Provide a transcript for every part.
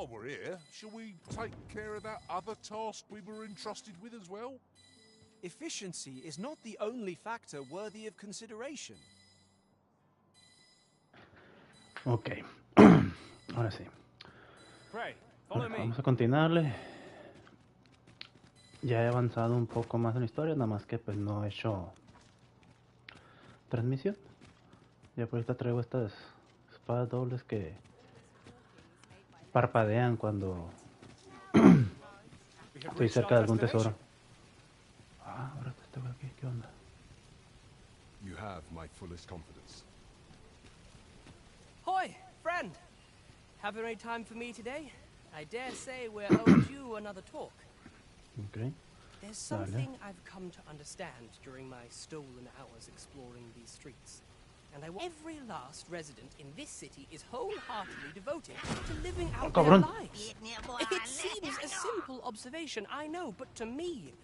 While we're here, shall we take care of that other task we were entrusted with as well? Efficiency is not the only factor worthy of consideration. Ok. Ahora sí. Pray, follow me. Vamos a continuarle. Ya he avanzado un poco más en la historia, nada más que pues no he hecho transmisión. Ya por ahorita traigo estas espadas dobles que parpadean cuando estoy cerca de algún tesoro. Ah, ahora estoy aquí, ¿qué onda? You have my fullest confidence. Hoy, friend! Have you any time for me today? I dare say we're overdue another talk. Okay. There's something I've come to understand during my stolen hours exploring these streets. And every last resident in this city is wholeheartedly devoted to living out their lives. It seems a simple observation, I know, but to me,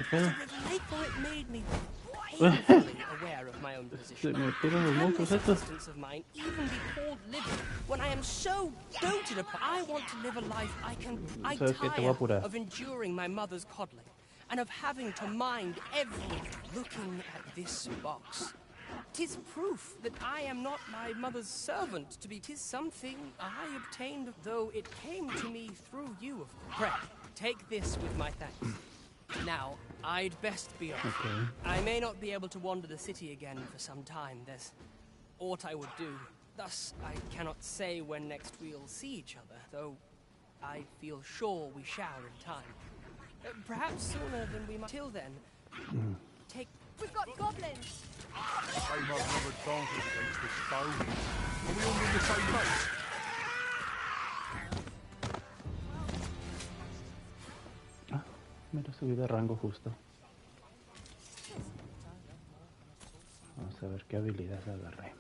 for it made me painfully aware of my own position. Can this existence of mine even be called living when I am so doted upon? I want to live a life I tire of enduring my mother's coddling, and of having to mind every looking at this box. 'Tis proof that I am not my mother's servant to be. 'Tis something I obtained, though it came to me through you, of course. Pray, take this with my thanks. Now, I'd best be off. Okay. I may not be able to wander the city again for some time. There's aught I would do. Thus, I cannot say when next we'll see each other, though I feel sure we shall in time. Perhaps sooner than we might. Till then, take... We've got goblins! They must have advantage against the stone. Are we all on the same base? Ah, mira, subí de rango justo. Vamos a ver qué habilidades agarré.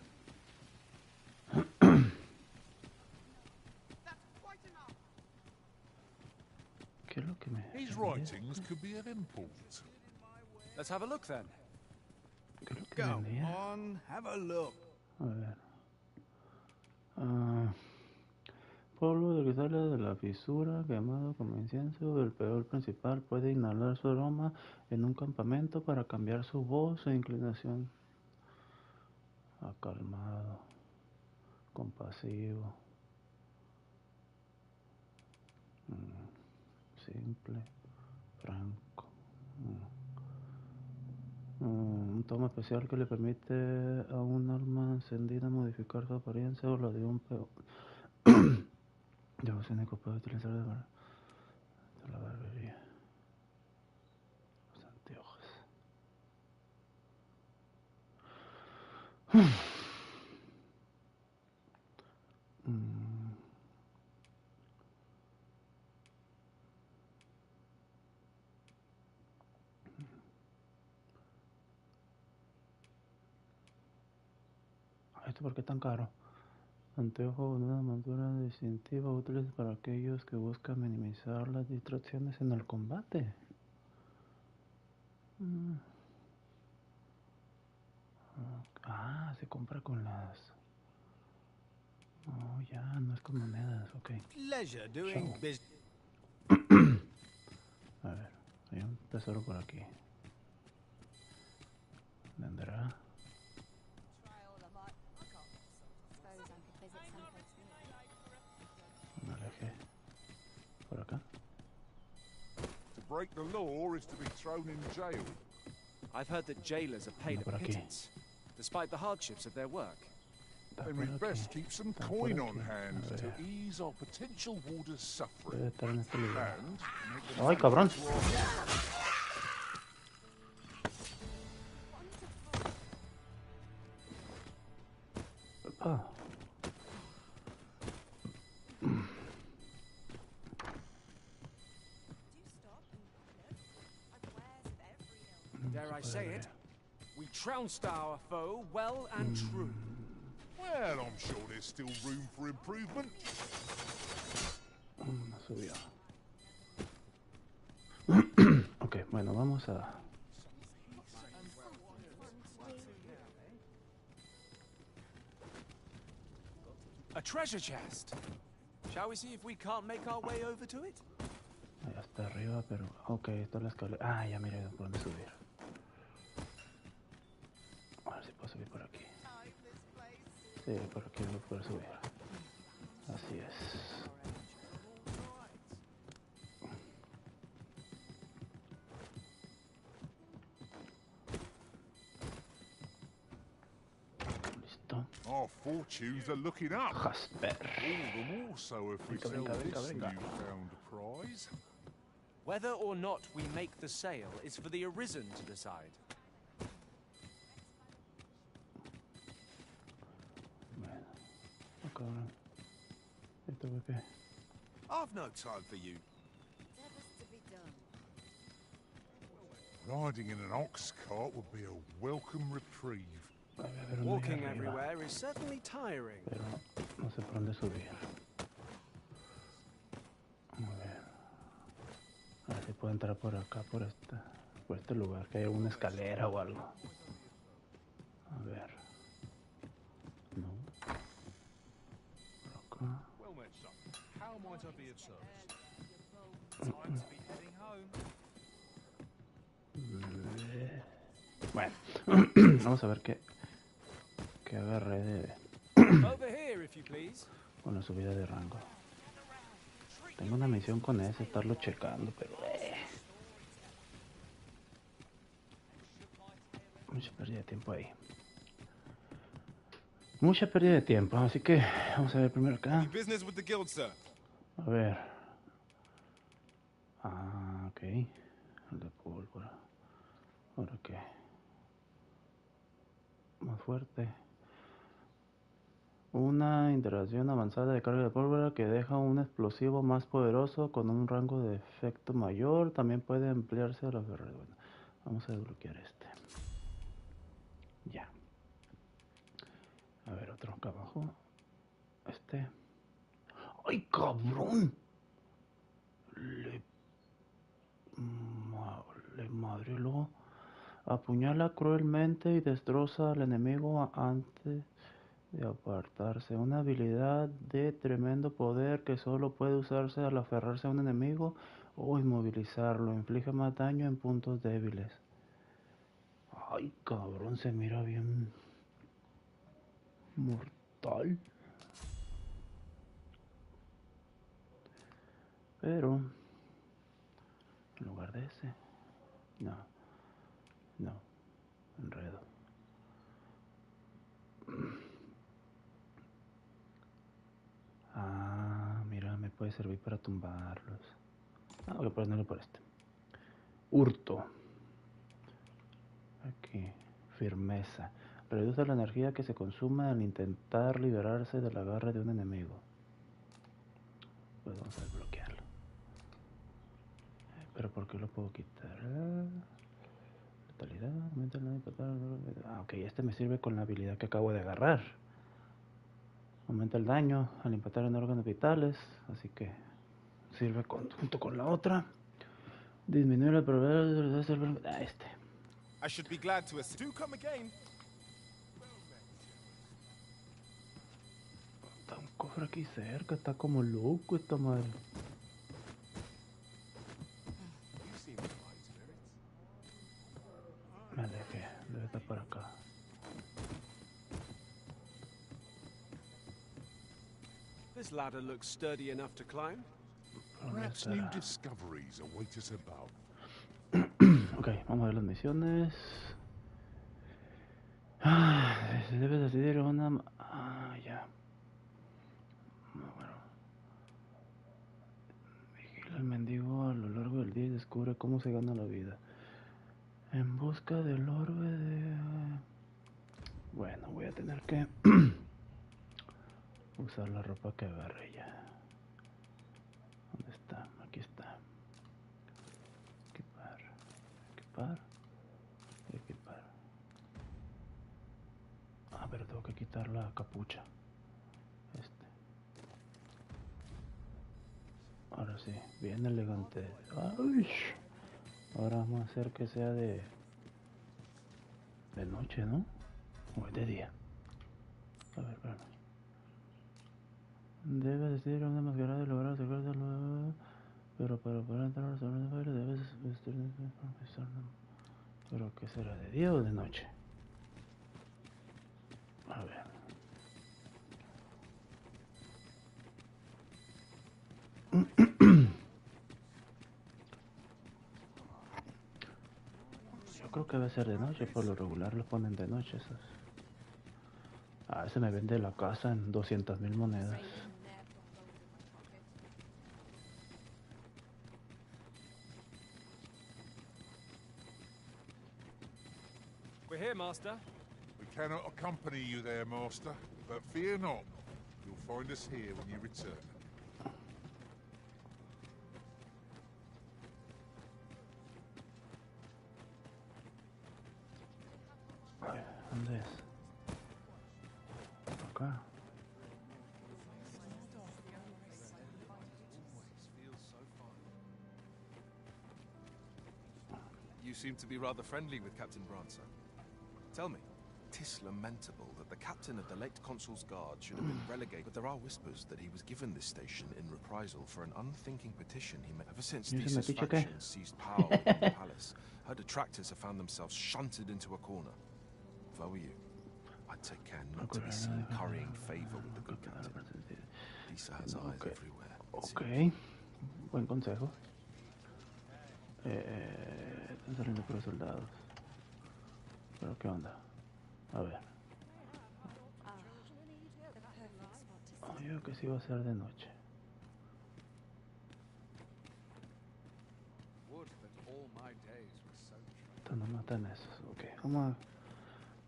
¿Qué es lo que me... His writings could be of import. Let's have a look then. ¿Qué es lo que vendía? On, have a look. A ver. Polvo de que sale de la fisura, quemado como incienso, el peor principal puede inhalar su aroma en un campamento para cambiar su voz e inclinación. Acalmado, compasivo, simple, franco. Un tomo especial que le permite a un arma encendida modificar su apariencia o la de un peor. Yo único puedo utilizar de la barbería. Los anteojos. ¿Esto por qué es tan caro? Anteojos de una montura distintiva útiles para aquellos que buscan minimizar las distracciones en el combate. Ah, se compra con las... Oh, ya, no es con monedas, ok. Pleasure doing business. A ver, hay un tesoro por aquí. ¿Vendrá? Me alejé. ¿Por acá? To break the law is to be thrown in jail. I've heard that jailers are paid por a aquí. pittance, despite the hardships of their work. Then we'd best keep some coin on hand to ease our potential warder's suffering. Debe estar en este lugar. And make them ¡Ay, cabrón! Ah. Dare I say it? We trounced our foe well and true. Well, I'm sure there's still room for improvement. No subió. Ok, bueno, vamos a... A treasure chest. Shall we see if we can't make our way over to it? Allá está arriba, pero... Ok, esto es la escalera. Ah, ya miré por dónde subir. A ver si puedo subir por aquí. Sí, por aquí voy a poder subir. Así es. Listo. Our fortunes are looking up. Jasper. All the more so if we Venga, sell venga, venga, this venga. newfound prize. Whether or not we make the sale is for the Arisen to decide. Bueno. Oh, cabrón. ¿Esto fue qué? I've no time for you. Riding in an ox cart would be a welcome reprieve. A ver, ¿dónde Walking hay arriba? everywhere is certainly tiring. Pero no sé por dónde subir. A ver si puedo entrar por acá, por este lugar, que hay alguna escalera o algo. A ver. No. Por acá. Well met, son. How might I be of service? Time to be heading home. Bueno, vamos a ver qué agarré de Over here, if you please. con la subida de rango. Tengo una misión con ese, estarlo checando, pero mucha pérdida de tiempo ahí. Mucha pérdida de tiempo, así que vamos a ver primero acá. Business with the guild, sir. A ver. Ah, ok. El de pólvora. Ahora qué. Más fuerte. Una interacción avanzada de carga de pólvora que deja un explosivo más poderoso con un rango de efecto mayor. También puede emplearse a la guerra. Bueno, vamos a desbloquear este. Ya. A ver, otro acá abajo. Este. ¡Ay, cabrón! Le madre lo apuñala cruelmente y destroza al enemigo antes de apartarse. Una habilidad de tremendo poder que solo puede usarse al aferrarse a un enemigo o inmovilizarlo. Inflige más daño en puntos débiles. Ay, cabrón, se mira bien mortal. Pero en lugar de ese, no, enredo. Ah, mira, me puede servir para tumbarlos. Ah, voy a ponerlo por este. Hurto. Aquí, firmeza. Reduce la energía que se consume al intentar liberarse del agarre de un enemigo. Pues vamos a desbloquearlo. Pero ¿por qué lo puedo quitar? Letalidad, aumenta el daño total. Ah, ok, este me sirve con la habilidad que acabo de agarrar. Aumenta el daño al impactar en órganos vitales, así que sirve junto con la otra. Disminuye la probabilidad de este. I should be glad to assist. Do come again. Está un cofre aquí cerca, está como loco esta madre. Debe estar por acá. This ladder looks sturdy enough to climb. Perhaps new discoveries await us above. Ok, vamos a ver las misiones. Se debe decidir una... Ah, ya. Bueno. Vigila al mendigo a lo largo del día y descubre cómo se gana la vida. En busca del orbe de... Bueno, voy a tener que usar la ropa que agarré ya. ¿Dónde está? Aquí está. Equipar. Ah, pero tengo que quitar la capucha. Ahora sí, bien elegante. Ay. Ahora vamos a hacer que sea de noche, ¿no? O es de día. A ver, espérame. Debes vestir una mascarada y lograr sacarlo. Pero para poder entrar al salón de baile debes vestir Pero ¿qué será? ¿De día o de noche? A ver. Yo creo que debe ser de noche, por lo regular lo ponen de noche esos. Ah, ese me vende la casa en 200,000 monedas. We're here, Master. We cannot accompany you there, Master, but fear not. You'll find us here when you return. ¿Dónde es? Acá. You seem to be rather friendly with Captain Brancer. Tell me, 'tis lamentable that the captain of the late Consul's guard should have been relegated, but there are whispers that he was given this station in reprisal for an unthinking petition he made. Ever since ¿Y ese these metiche qué? factions seized power within the palace, her detractors have found themselves shunted into a corner. If I were you, I'd take care not to be seen currying favor with the good captain. Lisa has eyes everywhere. Ok, buen consejo. Están saliendo por los soldados. Pero ¿qué onda? A ver. Oh, yo creo que sí va a ser de noche. Estos no matan esos. Ok, vamos a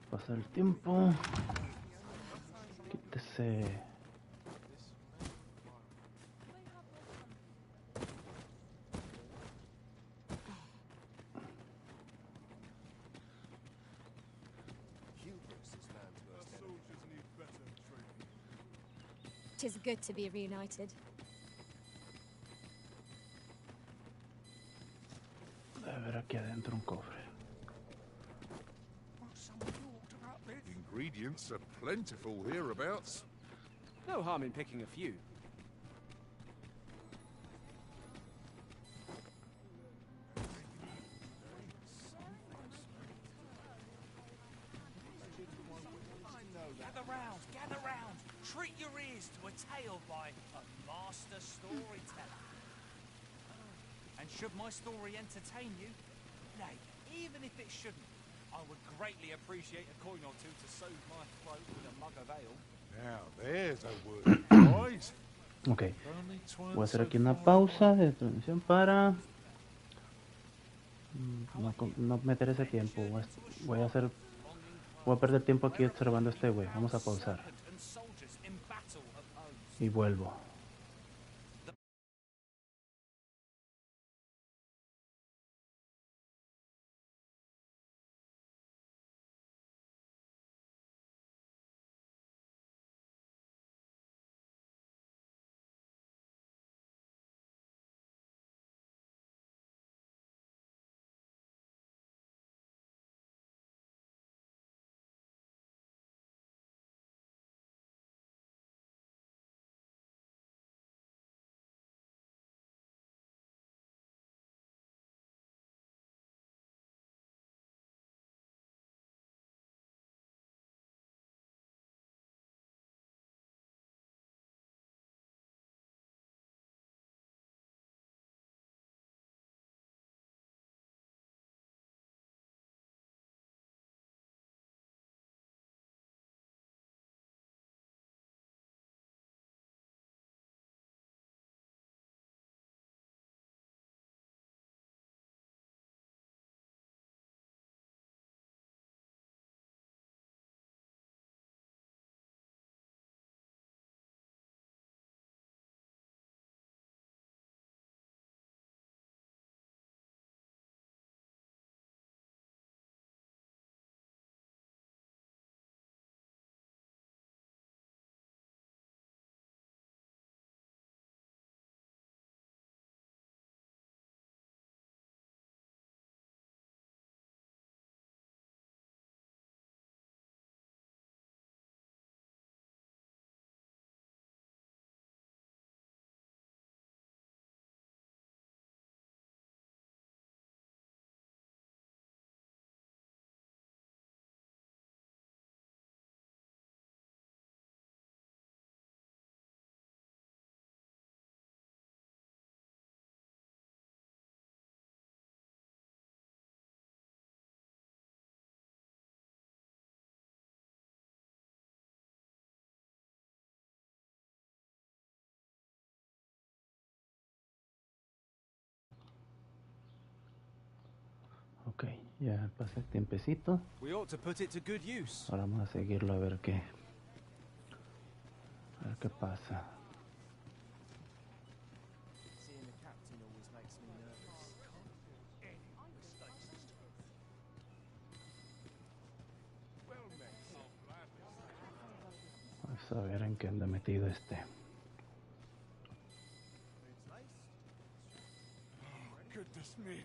pasar el tiempo. Quítese. Tis good to be reunited. Debe haber aquí adentro un cofre. Ingredients are plentiful hereabouts. No harm in picking a few. Gather round. Treat your ears to a tale by a master storyteller. And should my story entertain you, nay, even if it shouldn't, I would greatly appreciate a coin or two to soothe my throat with a mug of ale. Now, there's a word of advice. Ok, voy a hacer aquí una pausa de transmisión para no meter ese tiempo. Voy a perder tiempo aquí observando a este güey. Vamos a pausar y vuelvo. Ya pasé el tiempecito. We ought to put it to good use. Ahora vamos a seguirlo a ver qué pasa. Seeing the captain always makes me nervous. Vamos a ver en qué anda metido este. Goodness me.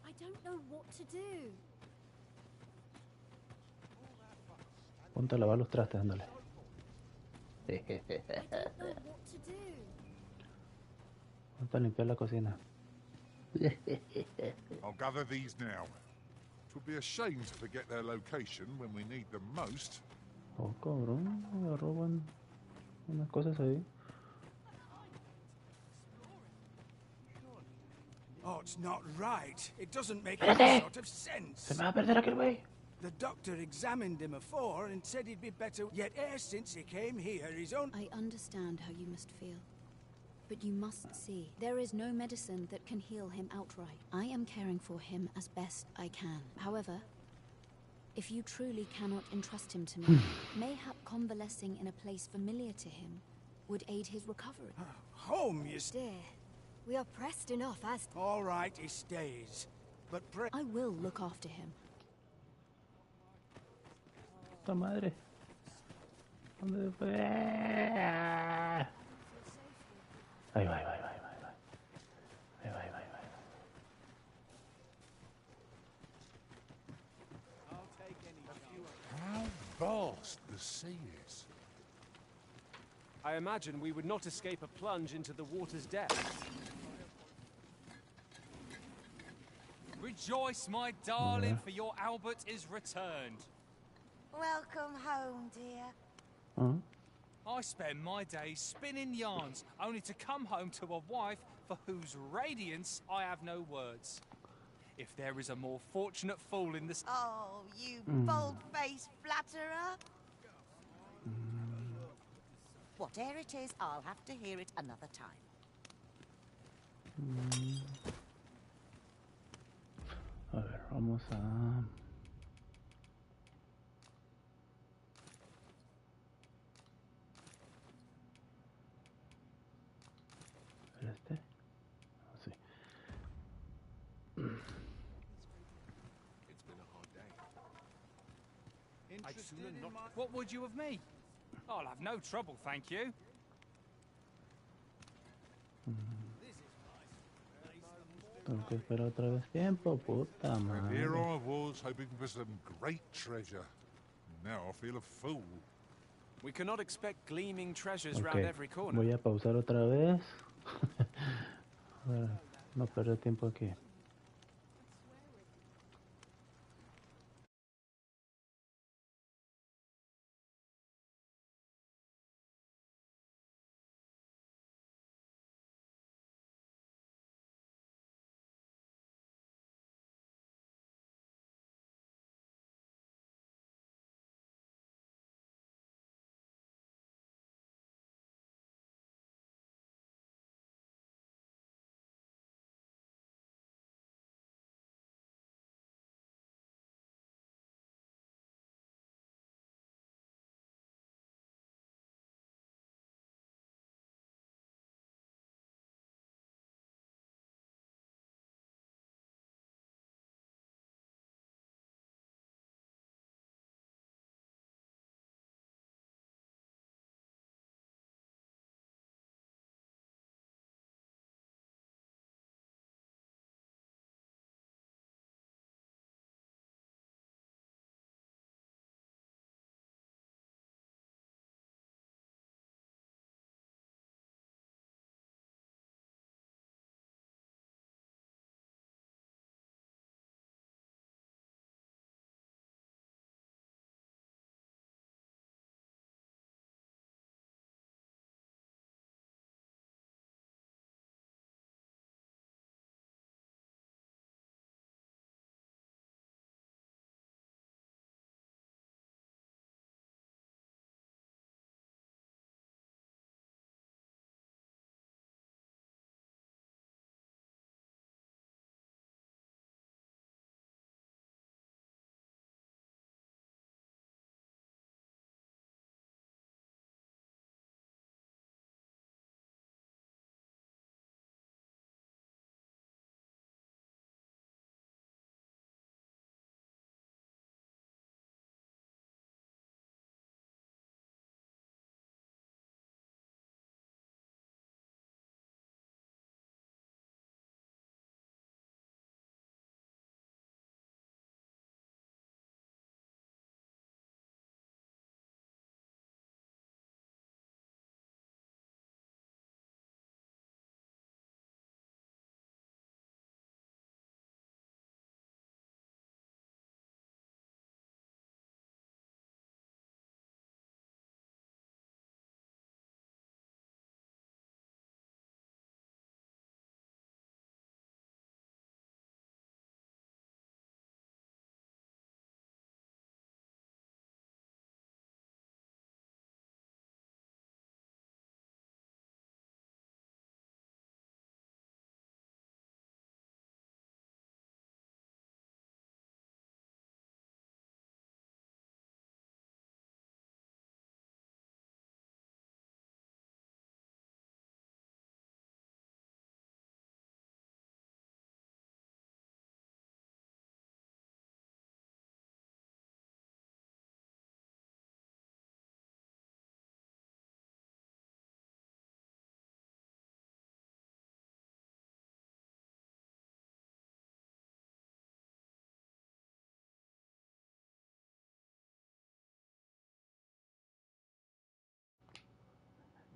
I don't know what to do. Ponte a lavar los trastes, ándale. I don't know what to do. Ponte a limpiar la cocina. I'll gather these now. It would be a shame to forget their location when we need them most. Oh, cabrón, me roban unas cosas ahí. Oh, it's not right. It doesn't make Espérate. any sort of sense. Se me va a perder aquel güey. The doctor examined him afore and said he'd be better, yet e'er since he came here, his own... I understand how you must feel. But you must see, there is no medicine that can heal him outright. I am caring for him as best I can. However, if you truly cannot entrust him to me, mayhap convalescing in a place familiar to him would aid his recovery. Home, you Dear, we are pressed enough as... All right, he stays. But pray... I will look after him. Puta madre. ¿Dónde fue? Ahí va, ahí va, ahí va, ahí va, ahí va. Ahí va, ahí va, ahí va. How vast the sea is. I imagine we would not escape a plunge into the water's depths. Rejoice, my darling, for your Albert is returned. Welcome home, dear. Huh? I spend my days spinning yarns, only to come home to a wife for whose radiance I have no words. If there is a more fortunate fool in this... Oh, you bold-faced flatterer. Whatever it is, I'll have to hear it another time. A ver, vamos a... ¿Este? Sí. It's been a hard day. I'd sooner not... What would you of me? I'll have no trouble, thank you. Tengo que esperar otra vez tiempo, puta And here madre. I was hoping for some great treasure. Now I feel a fool. We cannot expect gleaming treasures round Ok, every corner. voy a pausar otra vez. Para no perder tiempo aquí.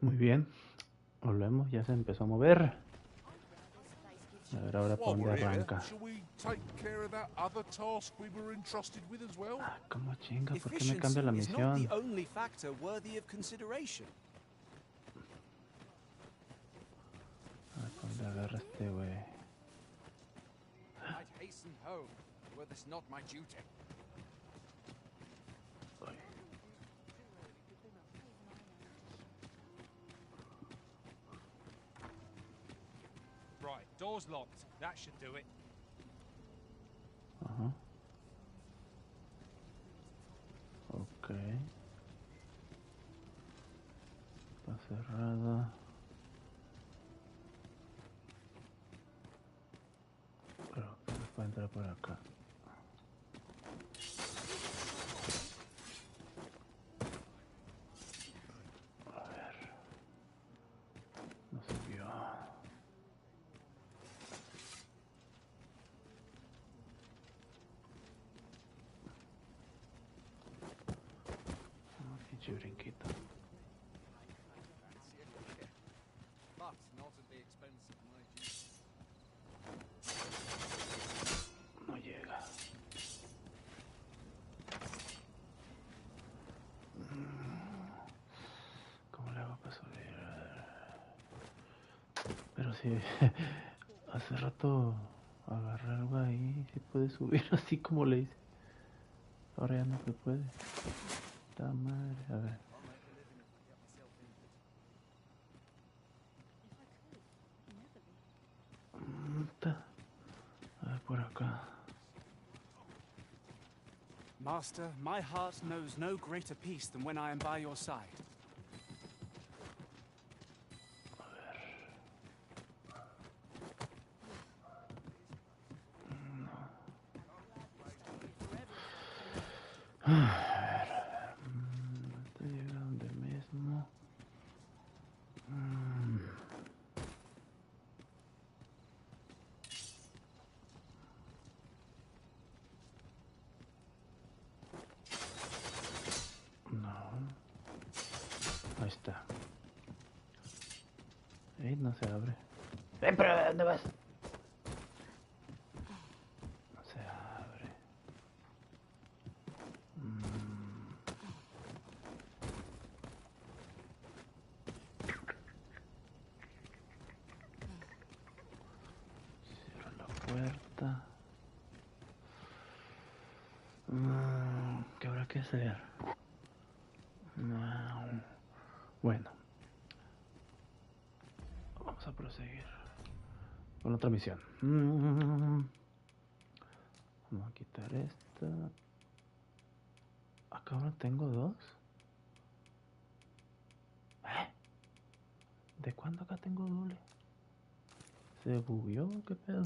Muy bien. Volvemos, ya se empezó a mover. A ver ahora para While dónde we're here, arranca. shall we take care of that other task we were entrusted with as well? Ah, como chinga, ¿por qué me cambia la Efficiency is not the misión? only factor worthy of consideration. A ver, ¿para dónde agarra este güey? I'd hasten home, were this not my duty. Right, door's locked. That should do it. Ajá. Ok. Está cerrada. Pero que se puede entrar por acá. A ver. No se vio. Pinche brinquito. But not at the expense of my duty. No llega. ¿Cómo le hago para subir? Pero si hace rato agarré algo ahí, si puede subir así como le hice. Ahora ya no se puede. Está madre, a ver. Está. A ver por acá. Master, my heart knows no greater peace than when I am by your side. A ver. Estoy llegando mismo. No. Ahí está. No se abre. Ven, pero ¿a dónde vas? No se abre. Cierro la puerta. ¿Qué habrá que hacer? Bueno. Vamos a proseguir con otra misión. Vamos a quitar esta. Acá ahora tengo dos. ¿De cuándo acá tengo doble? ¿Se bugueó? ¿Qué pedo?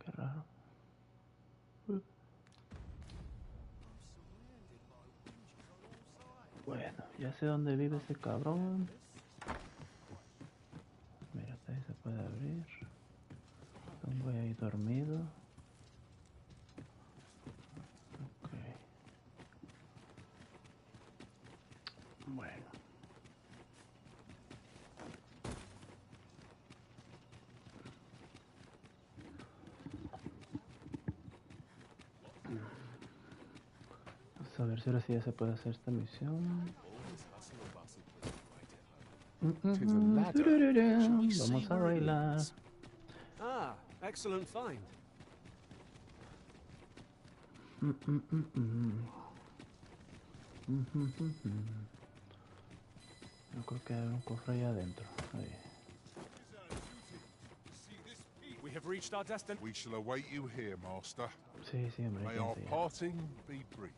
Qué raro. Bueno, ya sé dónde vive ese cabrón. Mira, ahí se puede abrir. Voy ahí dormido. Ok. Bueno. Vamos a ver si ahora sí ya se puede hacer esta misión. Vamos a bailar. Ah, excellent find. Yo creo que hay un cofre ahí adentro. Ahí. We have reached our destination. We shall await you here, Master. Sí, sí, hombre. May our parting be brief.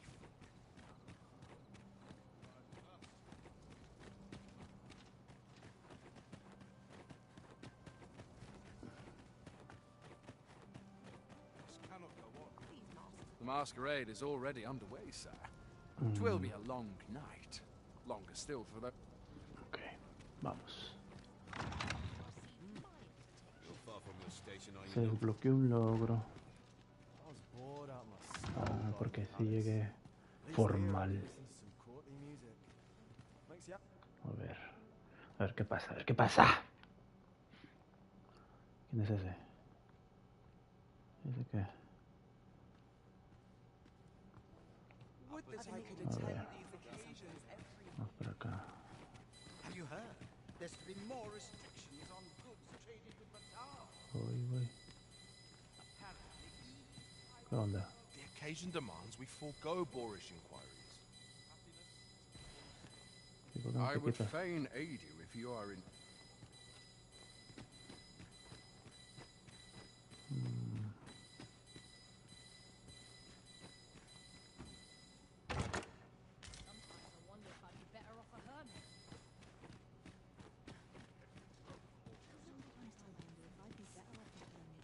The masquerade is already underway, sir. Twill be a long night. Longer still for the... Ok, vamos. Se desbloqueó un logro. Ah, porque si llegué formal. A ver qué pasa, a ver qué pasa. ¿Quién es ese? ¿Ese qué? A ver. Vamos por acá. Voy, voy. ¿Qué onda? The occasion demands we forego boorish inquiries. ¿Y por qué no I te would quitas? fain aid you if you are in.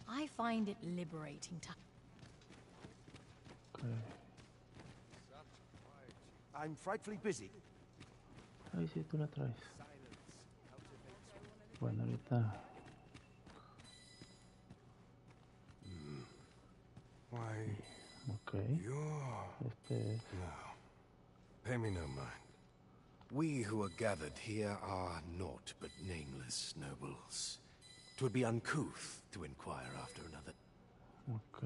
I find it liberating to. Okay. I'm frightfully busy. Ay, sí, tú la traes. Bueno, ahorita. Why, Ok. you're... Este es. No. Pay me no mind. We who are gathered here are naught but nameless nobles. 'Twould be uncouth to inquire after another. Ok.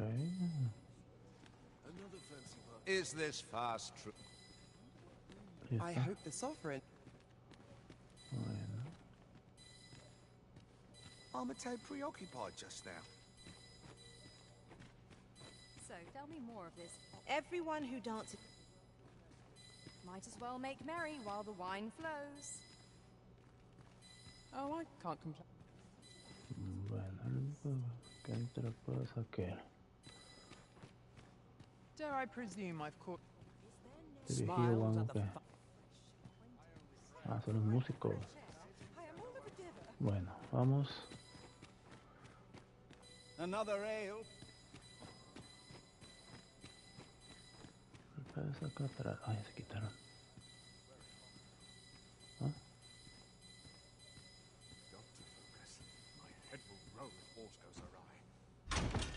Is this fast true? I hope the sovereign. Bueno. I'm a tad preoccupied just now. So, tell me more of this. Everyone who dances. Might as well make merry while the wine flows. Oh, I can't complain. Bueno, lo único que ahí te lo puedo sacar. Dare I presume I've caught Dirigido Juan, ¿qué? Ah, son los músicos. Bueno, vamos. Another ale. Puedes acá atrás. Ah, ya se quitaron. ¿Ah?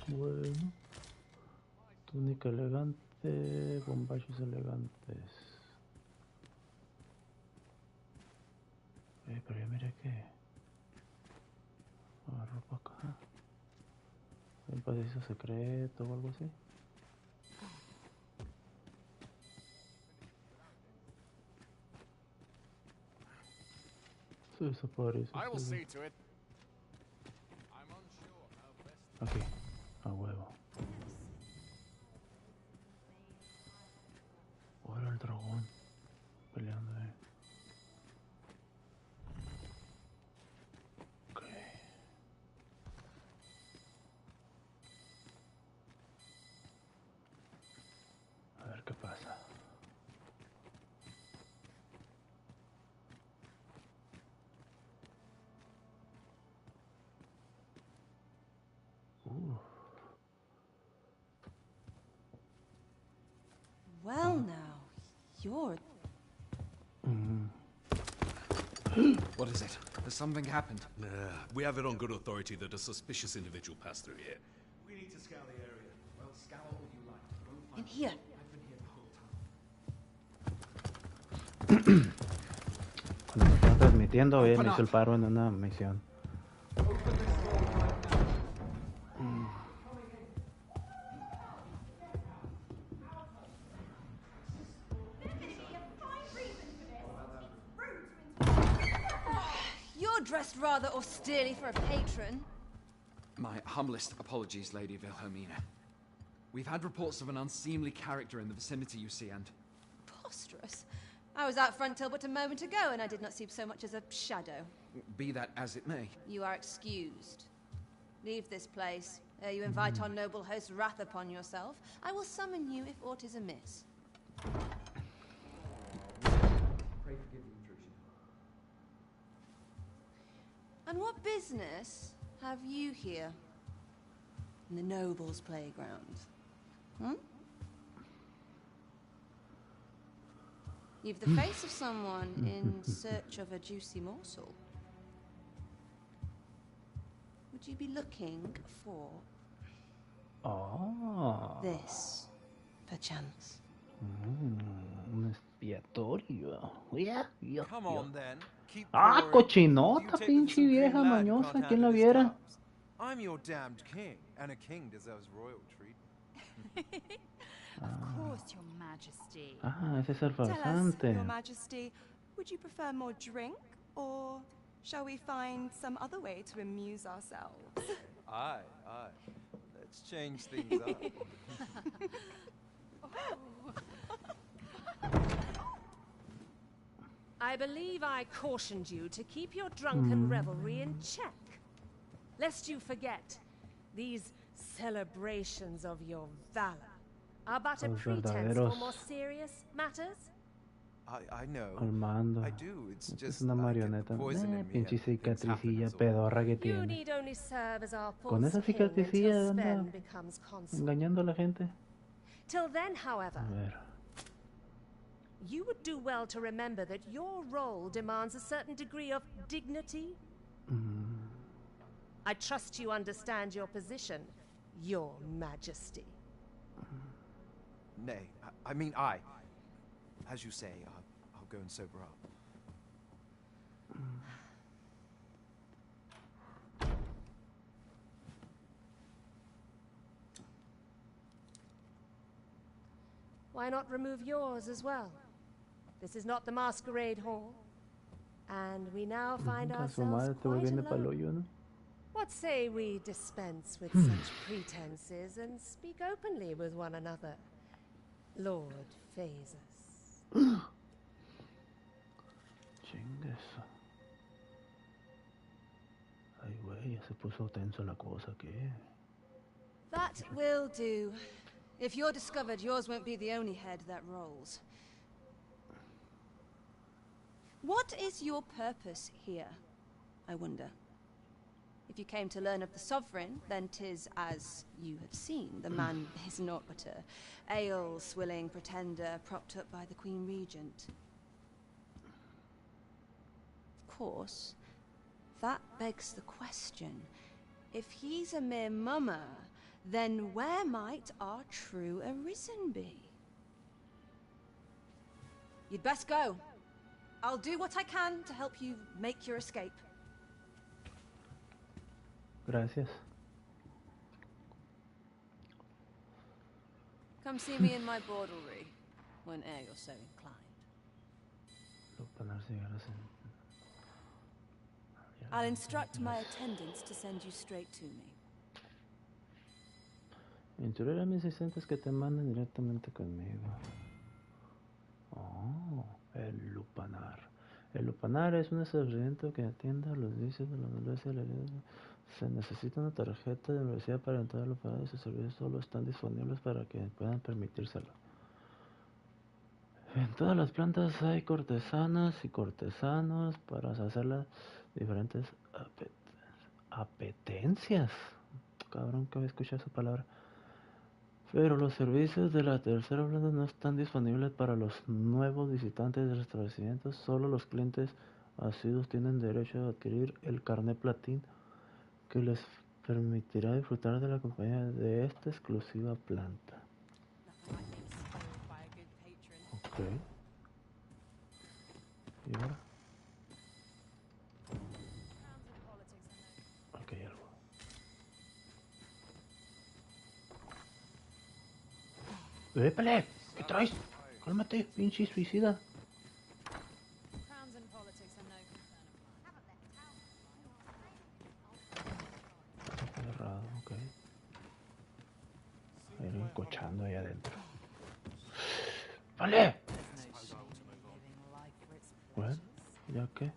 Bueno. Túnica elegante, bombachos elegantes. Pero ya mira que. Agarro para acá. ¿Un pasillo secreto o algo así? Sí, eso parece. I will Sí. see to it. Aquí, a huevo. Ahora el dragón peleando ahí. Ok. A ver qué pasa. Well, now, you're. What is it? Has something happened? We have it on good authority that a suspicious individual passed through here. We need to scour the area. Well, scour all you like. Won't find In here. I've been here the whole time. Cuando me están transmitiendo, me hizo el paro en una misión. You're dressed rather austerely for a patron. My humblest apologies, Lady Wilhelmina. We've had reports of an unseemly character in the vicinity, you see, and... Preposterous. I was out front till but a moment ago, and I did not see so much as a shadow. Be that as it may. You are excused. Leave this place, ere you invite our noble host's wrath upon yourself. I will summon you if aught is amiss. Pray forgive the intrusion. And what business have you here? In the nobles' playground? Hmm? You've the face of someone in search of a juicy morsel. Would you be looking for Oh. this? perchance. Un expiatorio. Come on then. Keep Ah, pouring. cochinota, You take with pinche some vieja green lad who mañosa. can't ¿Quién la handle his viera? tabs. I'm your damned king, and a king deserves royal treatment. Of course, Your Majesty. Ah, ese es el Tell us, farsante. Your Majesty, would you prefer more drink, or shall we find some other way to amuse ourselves? Aye. Let's change things up. I believe I cautioned you to keep your drunken revelry in check. Lest you forget, these celebrations of your valor are but a Los pretense for verdaderos more serious matters. I know. Al mando. I do. It's Es just una I get the marioneta. poison in me Pinche and things happen, cicatricilla that's all. pedorra que You tiene. need only serve as our Con false esa king cicatricilla until anda Sven becomes consul. engañando a la gente. Till then, however, A ver. you would do well to remember that your role demands a certain degree of dignity. I trust you understand your position, Your Majesty. Nay, I mean I. As you say, I'll go and sober up. Why not remove yours as well? This is not the masquerade hall, and we now find A su madre ourselves te quite viene pa'l alone. hoyo, ¿no? What say we dispense with such pretenses and speak openly with one another, Lord Phases? Chingues. Ay, güey, ya se puso tenso la cosa, ¿qué? That will do. If you're discovered, yours won't be the only head that rolls. What is your purpose here, I wonder? If you came to learn of the Sovereign, then 'tis as you have seen. The man is naught but a ale-swilling pretender propped up by the Queen Regent. Of course, that begs the question. If he's a mere mummer, then where might our true Arisen be? You'd best go. I'll do what I can to help you make your escape. Gracias. Come see me in my bordelry, whene'er you're so inclined. Lupanar cigarros en... I'll instruct my attendants to send you straight to me. Instruir a mis asistentes que te manden directamente conmigo. Oh, el lupanar. El lupanar es un establecimiento que atienda a los vicios de la nobleza y la iglesia. Se necesita una tarjeta de universidad para entrar al lupanar y sus servicios solo están disponibles para que puedan permitírselo. En todas las plantas hay cortesanas y cortesanos para hacer las diferentes apetencias. Cabrón, que había escuchado esa palabra. Pero los servicios de la tercera planta no están disponibles para los nuevos visitantes del establecimiento. Solo los clientes asiduos tienen derecho a adquirir el carnet platín que les permitirá disfrutar de la compañía de esta exclusiva planta. Ok. ¿Y ahora? Ok, algo. ¡Épale! ¿Qué traes? Cálmate, pinche suicida. Cerrado, ok. Hay alguien cochando ahí adentro. ¡Vale! Bueno, ¿ya qué?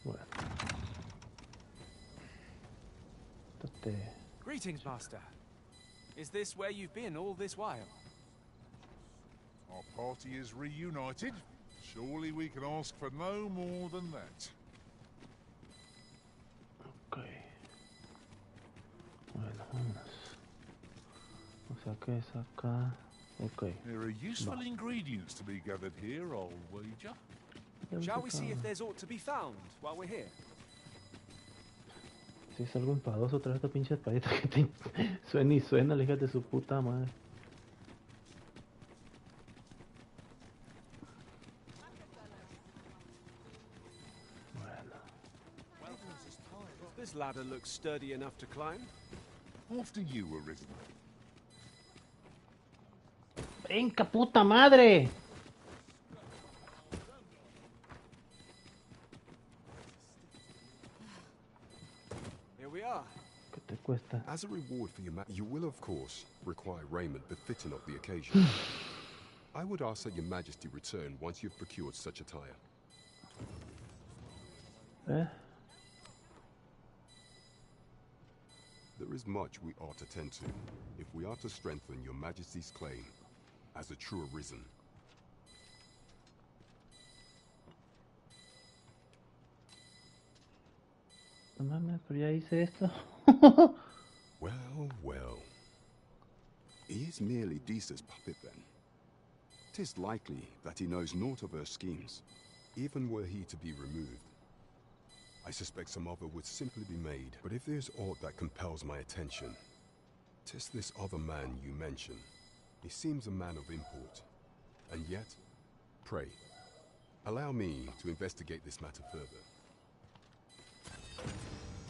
Bueno. Greetings, Master. Is this where you've been all this while? Our party is reunited. Surely we can ask for no more than that. Ok. Bueno, vámonos. O sea que es acá. Ok. There are useful ingredients to be gathered here, I'll wager. Shall we see if there's aught to be found while we're here? Sí, es algo enfadoso traer esta pinche espadita que te suena y suena, le de su puta madre. This ladder looks sturdy enough to climb. After you, Arisen. ¡Brinca, puta madre! Here we are. ¿Qué te cuesta? As a reward for you will, of course, require raiment befitting of the occasion. I would ask that your majesty return once you've procured such attire. There is much we ought to tend to, if we are to strengthen your majesty's claim as a true Arisen. No mames, pero ya hice esto. Well, well. He is merely Desa's puppet then. 'Tis likely that he knows naught of her schemes, even were he to be removed. I suspect some other would simply be made, but if there's aught that compels my attention, 'tis this other man you mention. He seems a man of import, and yet, pray, allow me to investigate this matter further.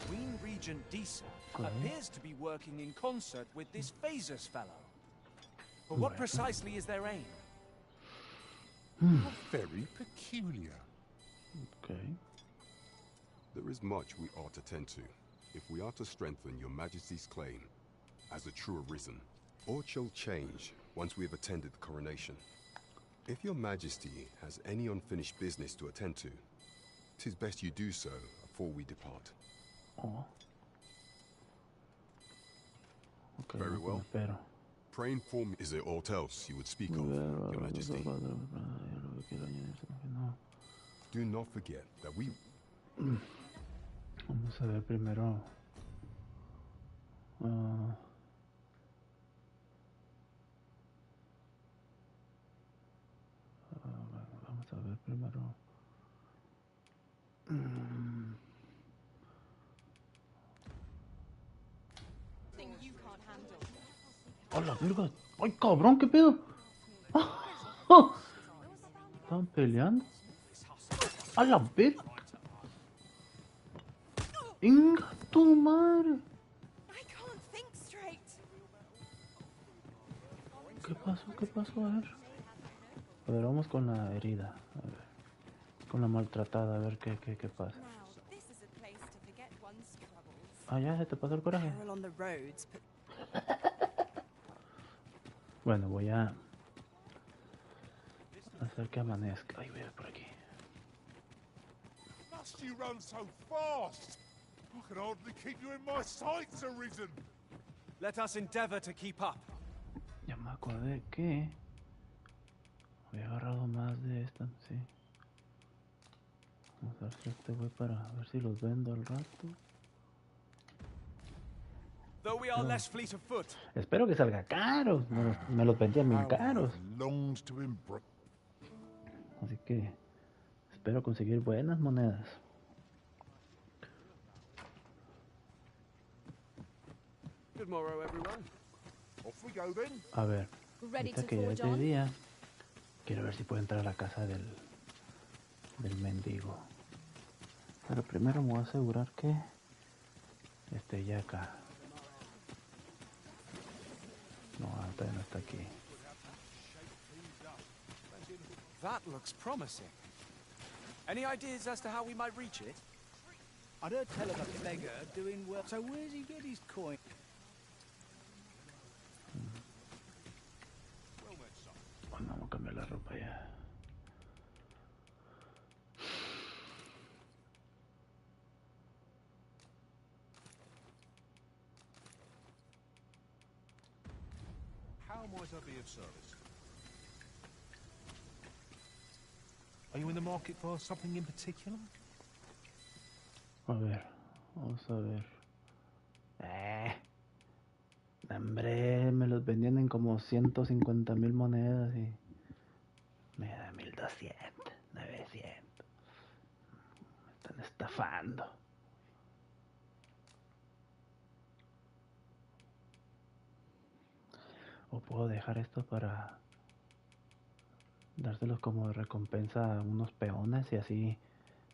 Queen Regent Disa appears to be working in concert with this Phasus fellow. But what precisely is their aim? How very peculiar. Okay. There is much we ought to tend to, if we are to strengthen your majesty's claim as a true Arisen. Aught shall change once we have attended the coronation. If your majesty has any unfinished business to attend to, 'tis best you do so before we depart. Oh. Okay, very well. Pray inform me, is there aught else you would speak of, your majesty? Do not forget that we... Vamos a ver primero. Bueno, vamos a ver primero. ¡Hola, verga! ¡Ay, cabrón! ¿Qué pedo? ¿Estaban peleando? ¡A la verga! ¡Inga tu madre! ¿Qué pasó? ¿Qué pasó? A ver, vamos con la herida. A ver. Con la maltratada, a ver qué pasa. Ah, ya, se te pasó el coraje. Bueno, voy a hacer que amanezca. Ay, voy a ver por aquí. Must you run so fast? I can hardly keep you in my sights, Arisen. Let us endeavor to keep up. Ya me acordé que había agarrado más de esta, sí. Vamos a ver si este güey para ver si los vendo al rato. Espero que salga caro. Me los vendían bien caros. Así que espero conseguir buenas monedas. A ver, ahorita que ya es de día, quiero ver si puedo entrar a la casa del mendigo. Pero primero me voy a asegurar que esté ya acá. No, todavía no está aquí. That looks promising. Any ideas as to how we might reach it? I'd heard tell of a beggar doing work. So where's he get his coin? Bueno, vamos a cambiar la ropa ya. How might I be of service? Are you in the market for something in particular? A ver, vamos a ver. Hombre, me los vendían en como 150,000 monedas y me da 1,200, 900. Me están estafando. O puedo dejar esto para dárselos como recompensa a unos peones y así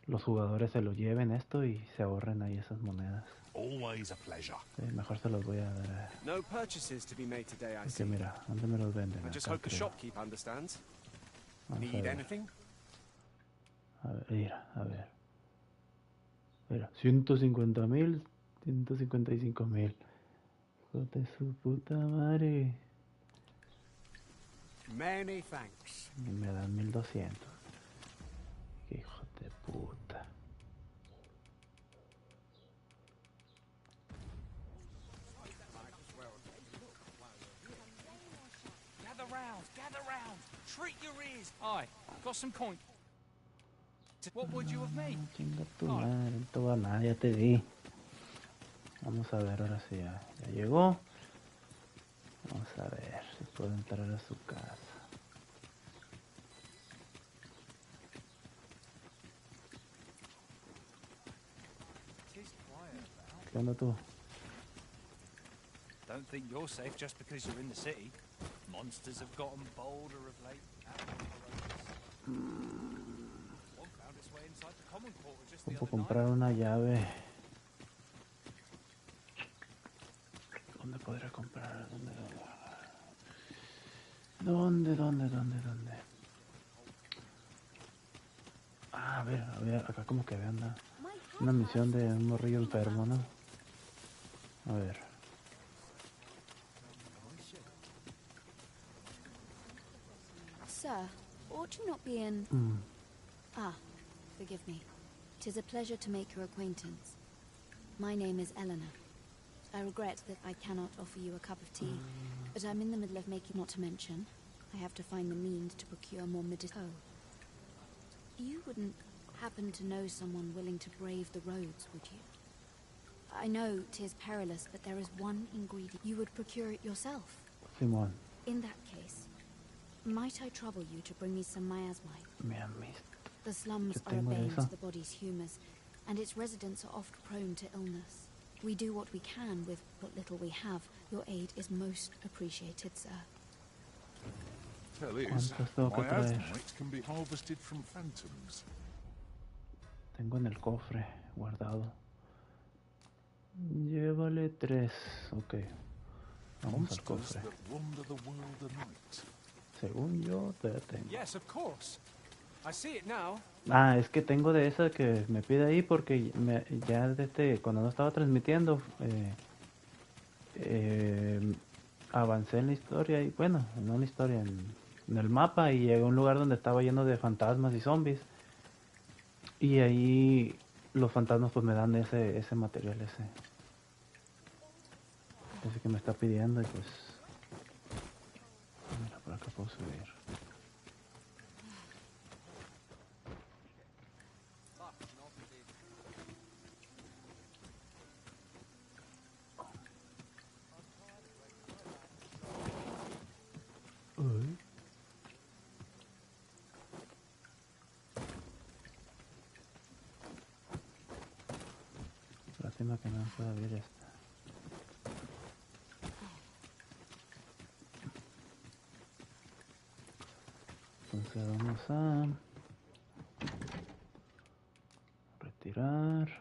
los jugadores se lo lleven esto y se ahorren ahí esas monedas. Always a pleasure. Sí, mejor se los voy a dar. No purchases to be made today, I Porque see. mira, ¿dónde me los venden? I just Acá, hope the creo. shopkeep understands. Vamos a Need ver. anything? A ver, mira, a ver. Mira, 150,000, 155,000. Hijo de su puta madre. Many thanks. Y me dan 1200. Qué hijo de puta. Gather round. Treat your ears. Aye, got some coin. What would you have me? Chinga tu madre, no te va nada, ya te di. Vamos a ver, ahora sí, ya llegó. Vamos a ver si puedo entrar a su casa. ¿Qué onda tú? Don't think you're safe just because you're in the city. Monsters have gotten bolder of late. One found its way inside the common quarter just the Puedo other night. comprar una llave. ¿Dónde podré comprar? ¿Dónde? Ah, a ver, acá como que vean una misión de un morrillo enfermo, ¿no? A ver. Sir, ought you not be in... Ah, forgive me. 'Tis a pleasure to make your acquaintance. My name is Eleanor. I regret that I cannot offer you a cup of tea, but I'm in the middle of making... Not to mention, I have to find the means to procure more medicinal... Oh. You wouldn't happen to know someone willing to brave the roads, would you? I know 'tis perilous, but there is one ingredient. You would procure it yourself. Simón. In that case, might I trouble you to bring me some miasmite? The slums are a bane to the body's humours, and its residents are oft prone to illness. We do what we can with what little we have. Your aid is most appreciated, sir. Tell is, miasmite can be harvested from phantoms. Tengo en el cofre guardado. Llévale 3. Ok. Vamos al cofre. Según yo, te tengo. Yes, of course. I see it now. Ah, es que tengo de esa que me pide ahí porque ya desde cuando no estaba transmitiendo avancé en la historia y bueno, no en la historia, en el mapa y llegué a un lugar donde estaba lleno de fantasmas y zombies y ahí los fantasmas pues me dan ese material, ese que me está pidiendo y pues mira, por acá puedo subir. Lástima que no pueda abrir esta. Entonces vamos a retirar.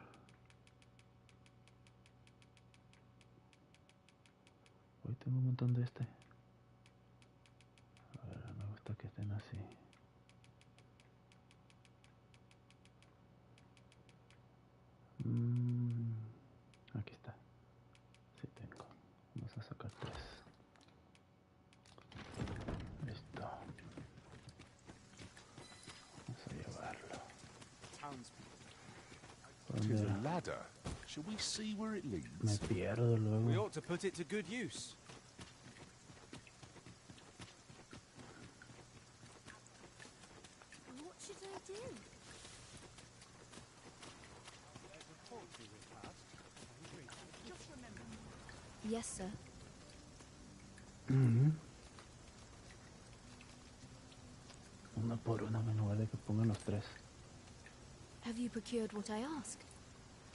Hoy tengo un montón de este. A ver, me gusta que estén así. Aquí está. Sí tengo. Vamos a sacar 3. Listo. Vamos a llevarlo. Tis a ladder. Shall we see where it leads? Me pierdo luego. We ought to put it to good use. What should I do? Just remember. Yes, sir. Una por una en lugar de que pongan los 3. Have you procured what I ask?